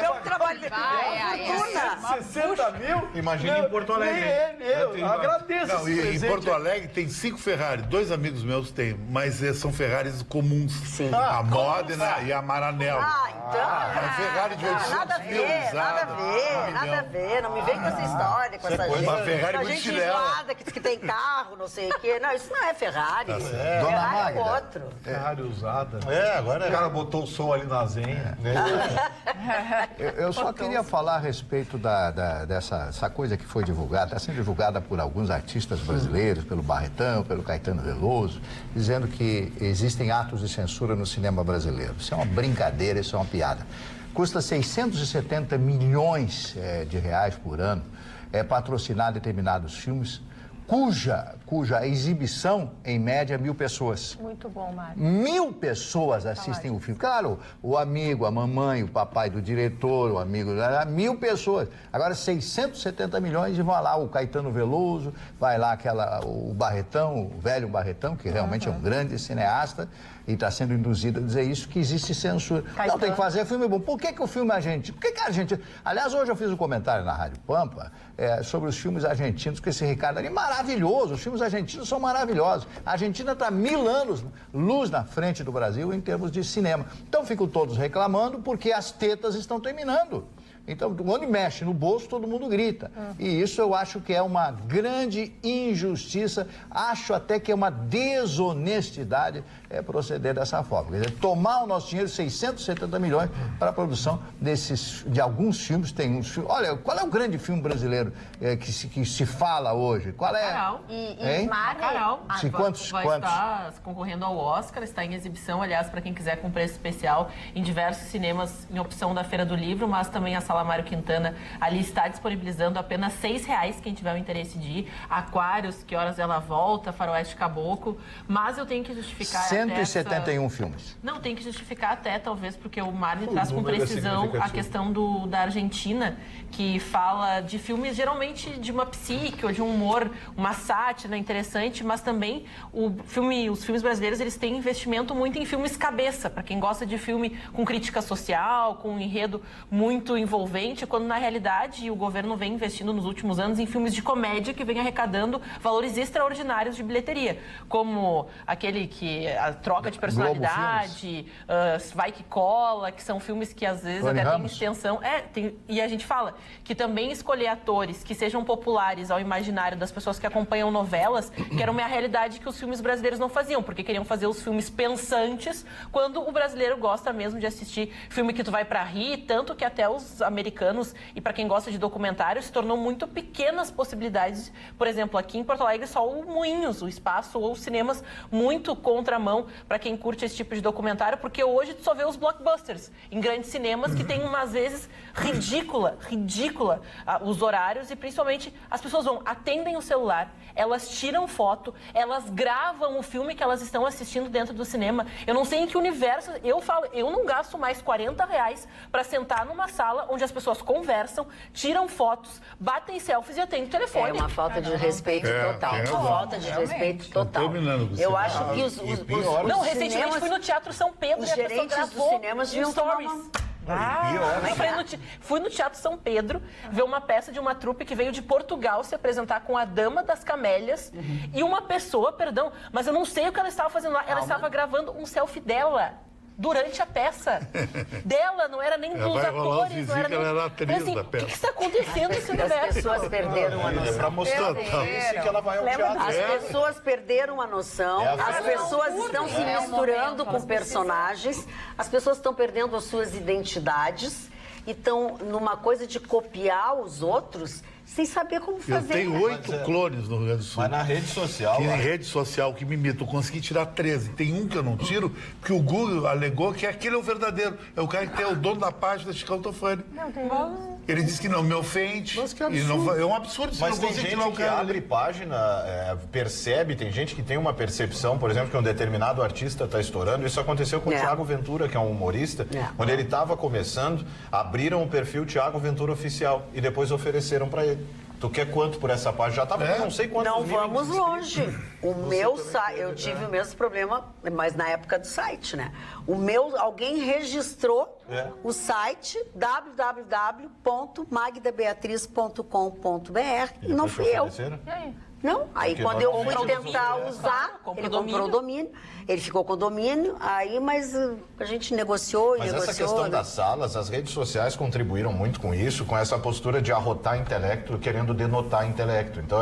Eu trabalho. Fortuna. 60 mil? Imagina em Porto Alegre. Eu agradeço Não, esse em presente. Porto Alegre tem 5 Ferrari, 2 amigos meus têm, mas são Ferraris comuns. Sim. A Modena e a Maranello. Então, a Ferrari de 800 nada a mil ver, usada, nada a ver. Não me vem com essa história, com essa gente. Uma Ferrari Essa muito gente chinela. enjoada que tem carro, não sei o quê. Não, isso não é Ferrari. Dona Ferrari Magda. é outro. Ferrari usada. Agora O cara botou o som ali na zenha. Eu só queria falar a respeito dessa coisa que foi divulgada, está sendo divulgada por alguns artistas brasileiros, pelo Barretão, pelo Caetano Veloso, dizendo que existem atos de censura no cinema brasileiro. Isso é uma brincadeira, isso é uma piada. Custa 670 milhões de reais por ano patrocinar determinados filmes, cuja exibição, em média, 1.000 pessoas. Muito bom, Mário. 1.000 pessoas assistem o filme. Claro, o amigo, a mamãe, o papai do diretor, o amigo... 1.000 pessoas. Agora, 670 milhões e vão lá o Caetano Veloso, vai lá o Barretão, o velho Barretão, que realmente é um grande cineasta, e está sendo induzido a dizer isso, que existe censura. Não, tem que fazer filme bom. Por que o filme argentino? Por que a Argentina... Aliás, hoje eu fiz um comentário na Rádio Pampa sobre os filmes argentinos, com esse Ricardo ali, maravilhoso. Os filmes argentinos são maravilhosos. A Argentina está 1000 anos luz na frente do Brasil em termos de cinema. Então ficam todos reclamando porque as tetas estão terminando. Então, quando mexe no bolso, todo mundo grita. E isso eu acho que é uma grande injustiça. Acho até que é uma desonestidade proceder dessa forma. Quer dizer, tomar o nosso dinheiro, 670 milhões, para a produção de alguns filmes. Tem uns filmes... Olha, qual é o grande filme brasileiro que se fala hoje? Qual é? Carol. Carol. Vai estar concorrendo ao Oscar, está em exibição, aliás, para quem quiser com preço especial, em diversos cinemas, em opção da Feira do Livro, mas também a Sala Mário Quintana ali está disponibilizando apenas R$6, quem tiver o interesse de ir. Aquários, Que Horas Ela Volta, Faroeste Caboclo, mas eu tenho que justificar 171 filmes. Não, tem que justificar até, talvez, porque o Mário traz com precisão a questão da Argentina, que fala de filmes geralmente de uma psique ou de um humor, uma sátira interessante, mas também os filmes brasileiros, eles têm investimento muito em filmes cabeça, para quem gosta de filme com crítica social, com um enredo muito envolvente, quando na realidade o governo vem investindo nos últimos anos em filmes de comédia que vem arrecadando valores extraordinários de bilheteria, como aquele que a troca de personalidade, Vai Que Cola, que são filmes que às vezes Tony até Ramos. tem extensão. E a gente fala que também escolher atores que sejam populares ao imaginário das pessoas que acompanham novelas, que era uma realidade que os filmes brasileiros não faziam, porque queriam fazer os filmes pensantes, quando o brasileiro gosta mesmo de assistir filme que tu vai pra rir, tanto que até os americanos, e para quem gosta de documentário, se tornou muito pequenas possibilidades. Por exemplo, aqui em Porto Alegre, só o Moinhos, o Espaço ou os cinemas muito contramão para quem curte esse tipo de documentário, porque hoje tu só vê os blockbusters em grandes cinemas que tem umas vezes ridícula os horários, e principalmente as pessoas atendem o celular, elas tiram foto, elas gravam o filme que elas estão assistindo dentro do cinema. Eu não sei em que universo, eu não gasto mais R$40 para sentar numa sala onde as pessoas conversam, tiram fotos, batem selfies e atendem o telefone. É uma falta de respeito total. Uma falta de respeito total. Eu acho que os recentemente fui no Teatro São Pedro os e a pessoa gerentes dos gravou cinemas deviam stories. tomar Fui no Teatro São Pedro ver uma peça de uma trupe que veio de Portugal se apresentar com a Dama das Camélias e uma pessoa, mas eu não sei o que ela estava fazendo lá, ela estava gravando um selfie dela durante a peça. Dela, não era nem dos atores. Não era nem... ela era atriz da peça. O que está acontecendo nesse universo? As pessoas perderam a noção. Para mostrar que ela vai ao teatro. As pessoas perderam a noção, as pessoas estão se misturando com personagens, as pessoas estão perdendo as suas identidades e estão numa coisa de copiar os outros sem saber como Eu fazer. tenho 8 clones no Rio Grande do Sul. Mas na rede social... Que em rede social que me imitam, eu consegui tirar 13. Tem um que eu não tiro, porque o Google alegou que aquele é o verdadeiro. É o cara que é o dono da página da Chicão Tofani. Não, tem... Ele disse que não me ofende. Mas que e não, é um absurdo. Mas tem gente que abre página, percebe, tem gente que tem uma percepção, por exemplo, que um determinado artista está estourando. Isso aconteceu com o Thiago Ventura, que é um humorista. Quando ele estava começando, abriram o perfil Thiago Ventura Oficial e depois ofereceram para ele. Tu quer quanto por essa página? Já estava com não sei quantos Não mil vamos inscritos. longe. O meu site, eu tive o mesmo problema, mas na época do site, né? O meu, alguém registrou o site www.magdabeatriz.com.br e não fui eu. E aí? Não, aí quando eu fui tentar usar, ele comprou o domínio, ele ficou com o domínio, aí, mas a gente negociou e Mas negociou. essa questão das salas, as redes sociais contribuíram muito com isso, com essa postura de arrotar intelecto, querendo denotar intelecto. Então,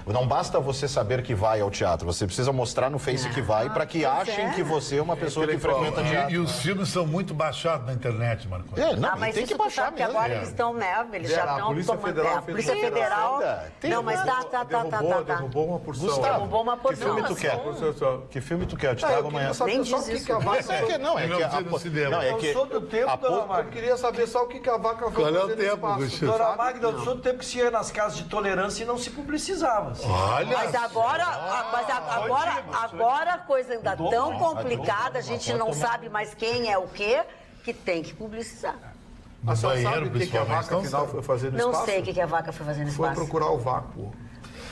não basta você saber que vai ao teatro, você precisa mostrar no Face que vai para que achem que você é uma pessoa que frequenta teatro. E os filmes são muito baixados na internet, Marco. Mas tem isso que baixar sabe que mesmo. agora eles estão, né? Eles já estão Polícia tomando. Federal A Polícia Federal. Não, mas derrubou uma porção. Gustavo, Derrubou uma que filme tu quer? Que filme tu quer? Eu te trago amanhã. Nem diz isso. Eu sou do tempo, dona Magda. Eu queria saber só o que a vaca foi. Qual é o fazer no tempo, espaço. Gustavo? Dona Magda, eu sou do tempo que se ia nas casas de tolerância e não se publicizava. Olha. Mas agora a coisa ainda tão complicada, a gente não sabe mais quem é o quê, que tem que publicizar. A senhora banheiro, sabe o que a vaca principalmente, afinal foi fazer no Não espaço? sei o que a vaca foi fazer no Foi espaço. procurar o vácuo.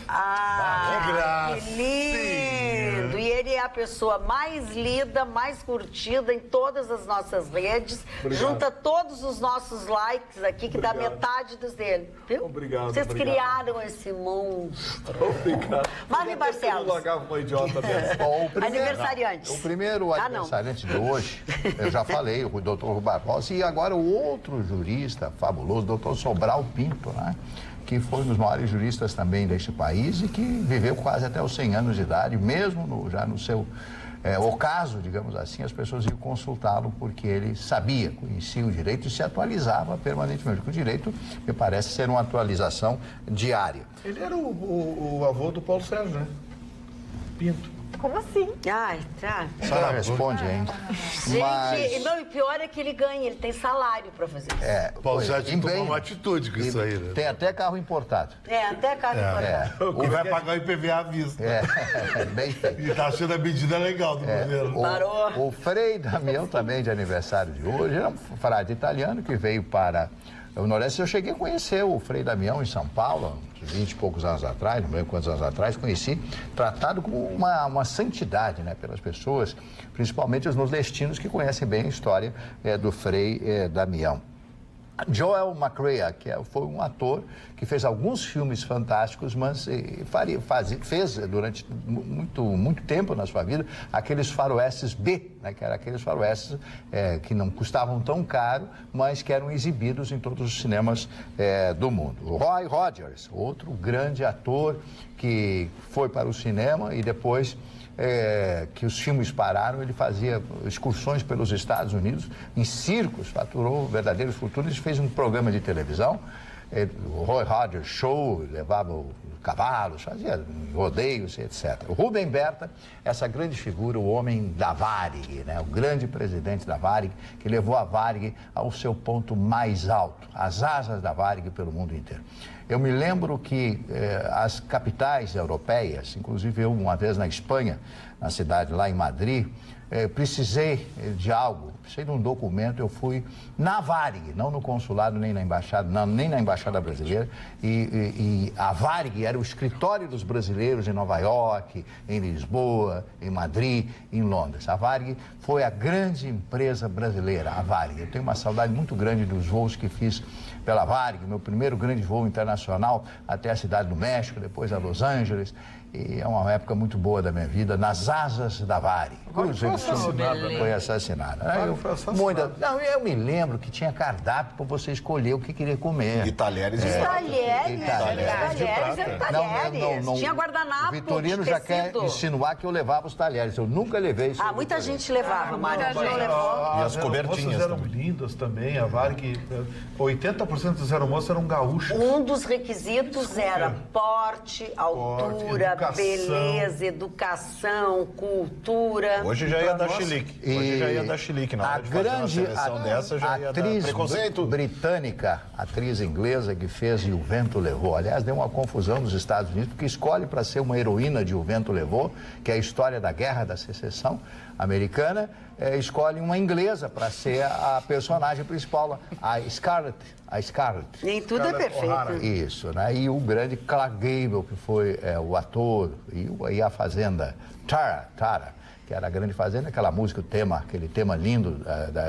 Ah, que lindo! E ele é a pessoa mais lida, mais curtida em todas as nossas redes. Junta todos os nossos likes aqui, que dá metade dos dele. Viu? Obrigado. Vocês criaram esse monstro. Obrigado. Marli Barcelos. Uma idiota dessa. Aniversariante. O primeiro aniversariante de hoje, eu já falei, o doutor Rui Barbosa, e agora o outro jurista fabuloso, doutor Sobral Pinto, né? Que foi um dos maiores juristas também deste país e que viveu quase até os 100 anos de idade, mesmo já no seu ocaso, digamos assim, as pessoas iam consultá-lo porque ele sabia, conhecia o direito e se atualizava permanentemente. Porque o direito me parece ser uma atualização diária. Ele era o avô do Paulo Sérgio, né? Pinto. Como assim? Ai, tá. A senhora responde, hein? Gente, não, e pior é que ele ganha, ele tem salário pra fazer isso. Paulo Sérgio tomou uma atitude com isso aí, né? Tem até carro importado. Até carro importado. O que vai pagar o IPVA à vista. Bem feito. E tá achando a medida legal do governo. Parou. O Frei Damião também de aniversário de hoje, era um frade italiano que veio para o Nordeste. Eu cheguei a conhecer o Frei Damião em São Paulo, uns 20 e poucos anos atrás, não lembro quantos anos atrás, conheci, tratado como uma santidade, né, pelas pessoas, principalmente os nordestinos que conhecem bem a história do Frei Damião. Joel McCrea, que foi um ator que fez alguns filmes fantásticos, mas fez durante muito tempo na sua vida aqueles faroestes B, né, que eram aqueles faroestes que não custavam tão caro, mas que eram exibidos em todos os cinemas do mundo. O Roy Rogers, outro grande ator que foi para o cinema e depois que os filmes pararam, ele fazia excursões pelos Estados Unidos, em circos, faturou verdadeiros fortunas, fez um programa de televisão, o Roy Rogers Show, levava cavalos, fazia rodeios, etc. O Rubem Berta, essa grande figura, o homem da Varig, né? O grande presidente da Varig, que levou a Varig ao seu ponto mais alto, as asas da Varig pelo mundo inteiro. Eu me lembro que as capitais europeias, inclusive eu uma vez na Espanha, na cidade lá em Madrid, precisei de algo, precisei de um documento, eu fui na Varig, não no consulado, nem na embaixada, nem na embaixada brasileira, e a Varig era o escritório dos brasileiros em Nova York, em Lisboa, em Madrid, em Londres. A Varig foi a grande empresa brasileira, a Varig. Eu tenho uma saudade muito grande dos voos que fiz pela Varig, meu primeiro grande voo internacional até a cidade do México, depois a Los Angeles, e é uma época muito boa da minha vida, nas asas da Varig. Foi assassinada. Eu me lembro que tinha cardápio para você escolher o que queria comer. E talheres de Talheres de talheres. Não. Tinha guardanapo. O Vitorino de já quer tecido. insinuar que eu levava os talheres. Eu nunca levei isso. Muita gente levava, Mário. muita Não gente. levou. E as cobertinhas eram também. lindas também, a Varig. 80% dos aeromoços eram gaúchos. Um dos requisitos era porte, altura, educação. beleza, educação, cultura. Hoje já ia dar chilique. Hoje já ia dar chilique. Na hora de fazer uma seleção dessa, já ia dar atriz preconceito. britânica, atriz inglesa que fez E o Vento Levou. Aliás, deu uma confusão nos Estados Unidos, porque escolhe para ser uma heroína de O Vento Levou, que é a história da Guerra da Secessão americana, escolhe uma inglesa para ser a personagem principal, a Scarlett. Nem tudo é perfeito. Isso, né? E o grande Clark Gable, que foi o ator, e a Fazenda, Tara, que era a Grande Fazenda, aquela música, aquele tema lindo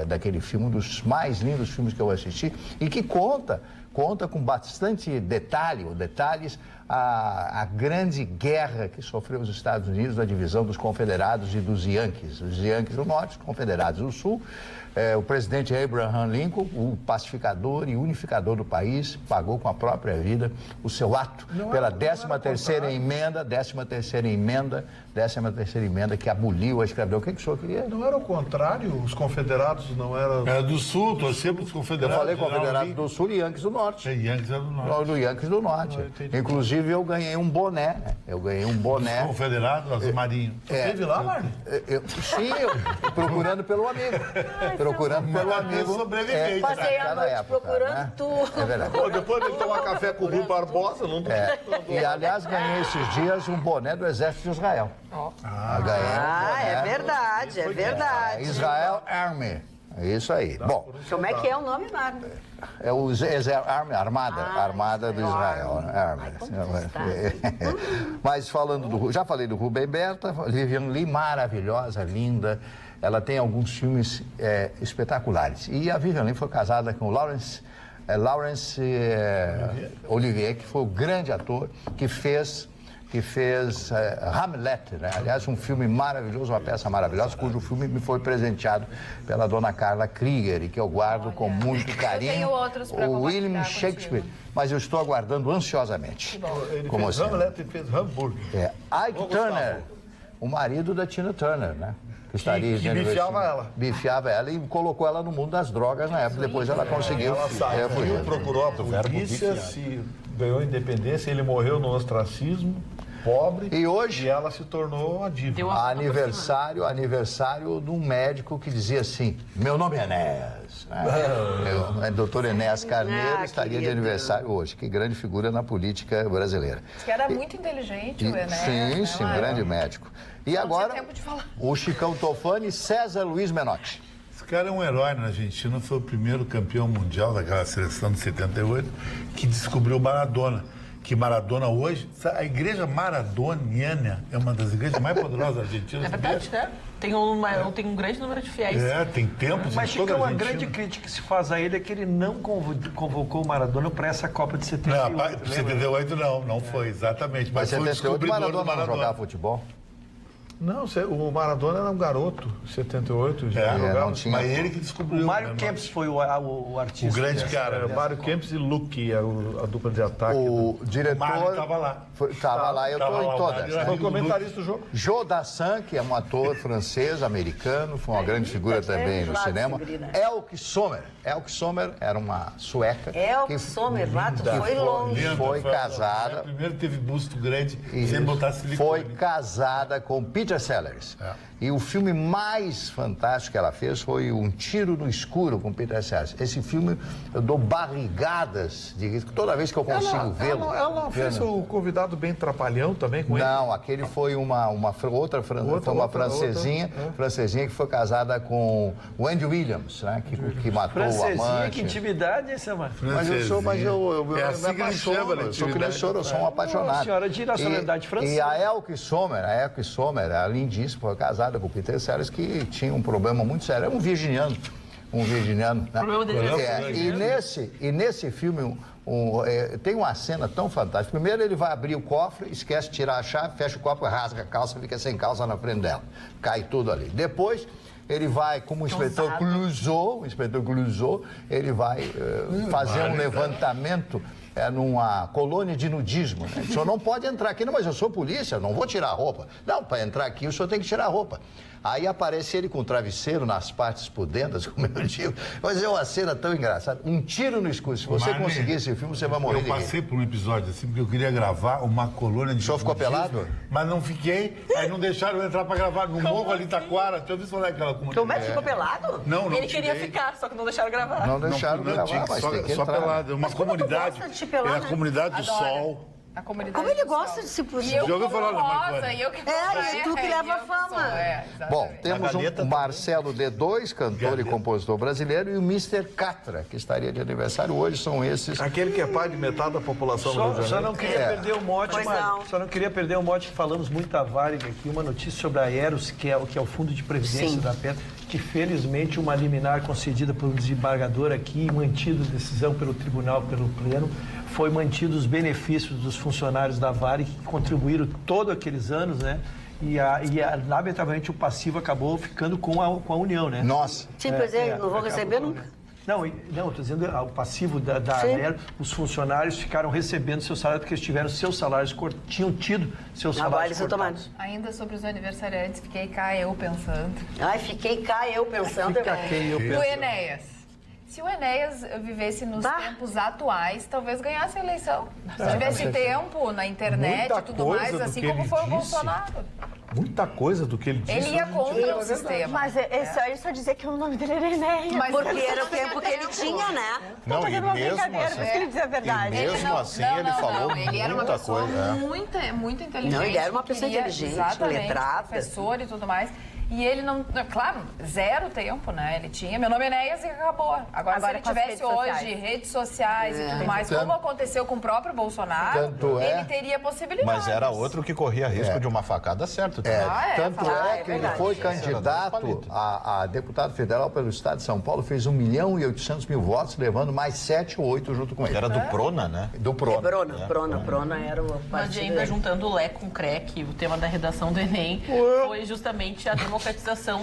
daquele filme, um dos mais lindos filmes que eu assisti, e que conta com bastante detalhes a grande guerra que sofreu os Estados Unidos na divisão dos confederados e dos Yankees. Os Yankees do norte, os confederados do sul. O presidente Abraham Lincoln, o pacificador e unificador do país, pagou com a própria vida o seu ato pela 13ª emenda que aboliu a escravidão. O que o senhor queria? Não era o contrário? Os confederados não eram... Era do sul, torcia para os confederados. Eu falei confederados do sul e Yankees do norte. Yankees era do norte. Do Yankees do norte. Inclusive, eu ganhei um boné, né? Os confederados, as marinhos. Teve lá, Mário? Sim, procurando pelo amigo. Sobrevivente. Passei a noite época, procurando né? tudo. É verdade. Depois de tomar café com o Rui Barbosa, não E, aliás, ganhei esses dias um boné do Exército de Israel. É verdade, é verdade. Israel Army. É isso aí. Bom, Como é que é o nome, Mário? é o Armada do Israel. Né? Army. Mas falando já falei do Rubem Berta, Vivian Leigh, maravilhosa, linda. Ela tem alguns filmes espetaculares. E a Vivian Leigh foi casada com o Laurence Olivier, que foi o grande ator que fez Hamlet, né? Aliás, um filme maravilhoso, uma peça maravilhosa, cujo filme me foi presenteado pela dona Carla Krieger e que eu guardo com muito carinho. tenho outros pra o William compartilhar Shakespeare, mas eu estou aguardando ansiosamente. Ele Como fez assim? Hamlet e fez Hamburgo. Ike Turner, o marido da Tina Turner, né? Que estaria Que bifiava ela. Bifiava ela e colocou ela no mundo das drogas na época. Depois ela conseguiu. Ela saiu, fugir. procurou a polícia, se ganhou independência, ele morreu no ostracismo, pobre, e ela se tornou a diva. Aniversário de um médico que dizia assim: meu nome é Enéas. Né? Doutor Enéas Carneiro estaria de aniversário hoje. Que grande figura na política brasileira. Diz que era muito inteligente o Enéas. Sim, um grande médico. E agora, o Chicão Tofani e César Luiz Menotti. Esse cara é um herói na Argentina, foi o primeiro campeão mundial daquela seleção de 78 que descobriu Maradona. Que Maradona hoje, a igreja maradoniana é uma das igrejas mais poderosas da Argentina. É verdade, né? Tem um grande número de fiéis. Tem tempos Mas, em toda Chicão, a a Argentina. grande crítica que se faz a ele é que ele não convocou o Maradona para essa Copa de 78. Não, 78 não foi, exatamente. Mas Mas foi o 78 descobridor do Maradona não jogava futebol? Não, o Maradona era um garoto, 78, já jogava. não tinha. Mas ele que descobriu. O Mário Kempis foi o artista. O grande cara. Era Mário Kempis e Luque, a dupla de ataque. O diretor... O Mário estava lá. Estava lá, eu estou em todas. Foi o comentarista do jogo. Joe Dassin, que é um ator francês, americano, foi uma grande figura também no cinema. Elke Sommer era uma sueca. Elke Sommer, lá tu foi longe. Foi casada. Primeiro teve busto grande, sem botar silicone. Foi casada com Peter Sellers. E o filme mais fantástico que ela fez foi Um Tiro no Escuro com Peter Sellers. Esse filme eu dou barrigadas de risco toda vez que eu consigo vê-lo. Ela fez o Convidado Bem Trapalhão também com ele? Não, aquele foi uma francesinha que foi casada com Wendy Williams, né? Que matou o amante. Que intimidade essa, mano. Mas eu me apaixono, eu sou criança, eu sou um apaixonado. Senhora de nacionalidade francesa. E a Elke Sommer, era lindíssima, foi casada com o Peter Sellers, que tinha um problema muito sério, era um virginiano. Né? E nesse filme tem uma cena tão fantástica. Primeiro ele vai abrir o cofre, esquece de tirar a chave, fecha o cofre, rasga a calça, fica sem calça na frente dela. Cai tudo ali. Depois ele vai, como o inspetor Clouseau, ele vai fazer um levantamento numa colônia de nudismo, né? O senhor não pode entrar aqui. Não, mas eu sou polícia, não vou tirar a roupa. Não, para entrar aqui o senhor tem que tirar a roupa. Aí aparece ele com o travesseiro nas partes pudentas, como eu digo. Mas é uma cena tão engraçada. Um tiro no escuro. Se você conseguir esse filme, você vai morrer. Eu passei por um episódio assim, porque eu queria gravar uma colônia de... O senhor ficou pelado? Mas não fiquei. Aí não deixaram eu entrar para gravar no Morro ali, Taquara. Deixa eu ver se olhar aquela comunidade. O médico ficou pelado? Não Ele queria ficar, só que não deixaram gravar. Não deixaram gravar, mas tem que só entrar. pelado. Uma comunidade. Gosta de te pelar, É a né? comunidade do Adora. Sol. A comunidade Como ele do gosta Sol. de se E posicionar. eu Já ouviu como falar da rosa, Marconi? e eu que É, tu que leva a fama. Bom, temos Galeta um Marcelo D2, cantor e compositor brasileiro, e o Mr. Catra, que estaria de aniversário hoje. São esses. Aquele que é pai de metade da população do Rio de Só Janeiro. não queria perder o mote, Pois Mário. não. Só não queria perder o mote que falamos muito da Varig aqui, uma notícia sobre a Aeros, que é o Fundo de Previdência Sim. da Petro, que felizmente uma liminar concedida por um desembargador aqui, mantido decisão pelo tribunal, pelo pleno, foi mantido os benefícios dos funcionários da Varig que contribuíram todos aqueles anos, né? Lamentavelmente o passivo acabou ficando com a União, né? Nossa. Sim, pois é, não vou receber nunca. Não, eu estou dizendo o passivo da Sim. Aero, os funcionários ficaram recebendo seu salário porque eles tiveram seus salários tinham tido seus Agora salários eles são cortados. tomados. Ainda sobre os aniversariantes, fiquei cá eu pensando. Ai, fiquei cá eu pensando. Fica quem eu Do penso. Enéas. Se o Enéas vivesse nos tempos atuais, talvez ganhasse a eleição. Se tivesse tempo na internet Muita e tudo coisa mais, do assim que como ele foi o disse. Bolsonaro. Muita coisa do que ele disse. Ele ia contra o sistema. Mas é só dizer que o nome dele era Enéas. Mas Porque era o tempo que ele tinha, né? Não, fazendo uma brincadeira, por isso que ele diz a verdade. E mesmo assim ele falou Ele era uma muita pessoa coisa. muito inteligente. Não, ele era uma pessoa queria- inteligente, exatamente, letrada. professor e tudo mais. E ele não... Claro, zero tempo, né? Ele tinha... Meu nome é Enéas e acabou. Agora se ele com as tivesse redes hoje sociais. redes sociais e tudo mais, como aconteceu com o próprio Bolsonaro, Tanto é- ele teria possibilidades. Mas era outro que corria risco de uma facada certa. também. Tanto falar, é que ele verdade. foi Esse era candidato do palito. a deputado federal pelo estado de São Paulo, fez 1.800.000 votos, levando mais 7 ou 8 junto com ele. Era do Prona, né? Do Prona. Prona era o Mas partido ainda dele. juntando o Lé com o CREC, o tema da redação do Enem, foi justamente a democratização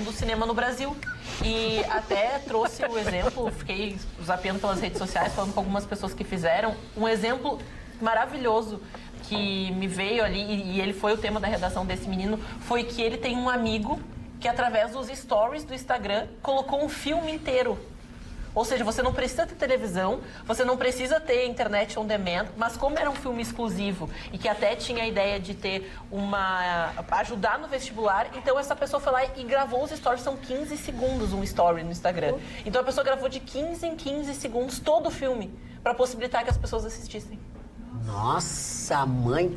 do cinema no Brasil. E até trouxe o exemplo, fiquei zapeando pelas redes sociais, falando com algumas pessoas que fizeram, um exemplo maravilhoso que me veio ali, e ele foi o tema da redação desse menino, foi que ele tem um amigo que, através dos stories do Instagram, colocou um filme inteiro. Ou seja, você não precisa ter televisão, você não precisa ter internet on demand, mas como era um filme exclusivo e que até tinha a ideia de ter ajudar no vestibular, então essa pessoa foi lá e gravou os stories, são 15 segundos um story no Instagram. Então a pessoa gravou de 15 em 15 segundos todo o filme, para possibilitar que as pessoas assistissem. Nossa, mãe.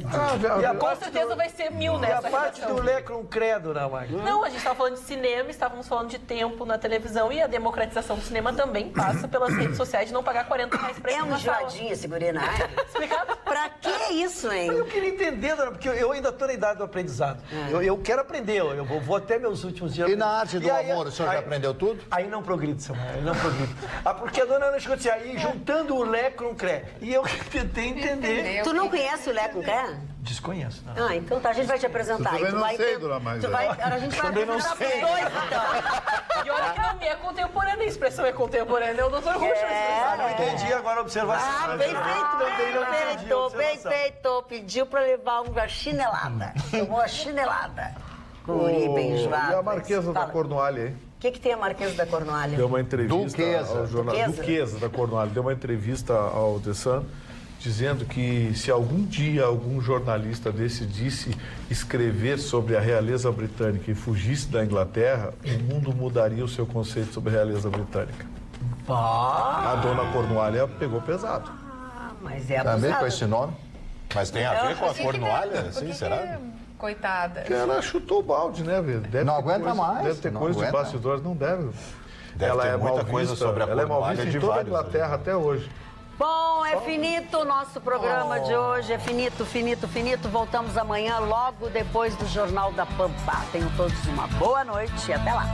E a Com parte certeza vai ser 1000 E nessa a parte redação. do Lé com credo, né, Mike? Não, a gente estava falando de cinema, estávamos falando de tempo na televisão e a democratização do cinema também passa pelas redes sociais de não pagar R$40 para É ir um na sala. enjoadinho esse guri, né? Explicado? Pra que isso, hein? Eu queria entender, dona, porque eu ainda estou na idade do aprendizado. Eu quero aprender, eu vou até meus últimos dias. E na arte do E aí- amor, o senhor já aí- aprendeu tudo? Aí não progride, Samuel, aí não progride. Porque a dona Ana chegou assim, aí juntando o Lé com o Cré. E eu tentei entender. Tu não conhece o Lé com Cré? Desconheço, não. Ah, então tá, a gente vai te apresentar. Eu também E tu não vai sei, ter- dona Magda. tu vai, a gente vai Também não apresentar sei. pros dois, então. E olha que na minha é contemporânea, a expressão é contemporânea, é o Dr. Ruxa. Ah, não entendi agora a observação. Ah, bem feito, bem feito. Pediu pra levar uma chinelada. Tomou a chinelada. Guri bem enjoado. E a Marquesa da Fala. Cornualha, hein? O que tem a Marquesa da Cornualha? Deu uma entrevista Duquesa. ao jornal Duquesa? Duquesa da Cornualha, deu uma entrevista ao The Sun, dizendo que se algum dia algum jornalista decidisse escrever sobre a realeza britânica e fugisse da Inglaterra, o mundo mudaria o seu conceito sobre a realeza britânica. A dona Cornualha pegou pesado. Ah, mas é Também abusada. com esse nome? Mas tem a ver com a Cornualha, assim, será? Coitada. Porque ela chutou o balde, né, velho? Deve Não ter aguenta coisa- mais, Deve ter não coisa de aguenta. bastidores, não deve. Deve ela ter é muita mal coisa vista, sobre a ela é mal Cornualha vista de em toda a vários, Inglaterra até hoje. Bom, é finito o nosso programa de hoje. É finito, finito, finito. Voltamos amanhã, logo depois do Jornal da Pampa. Tenham todos uma boa noite e até lá.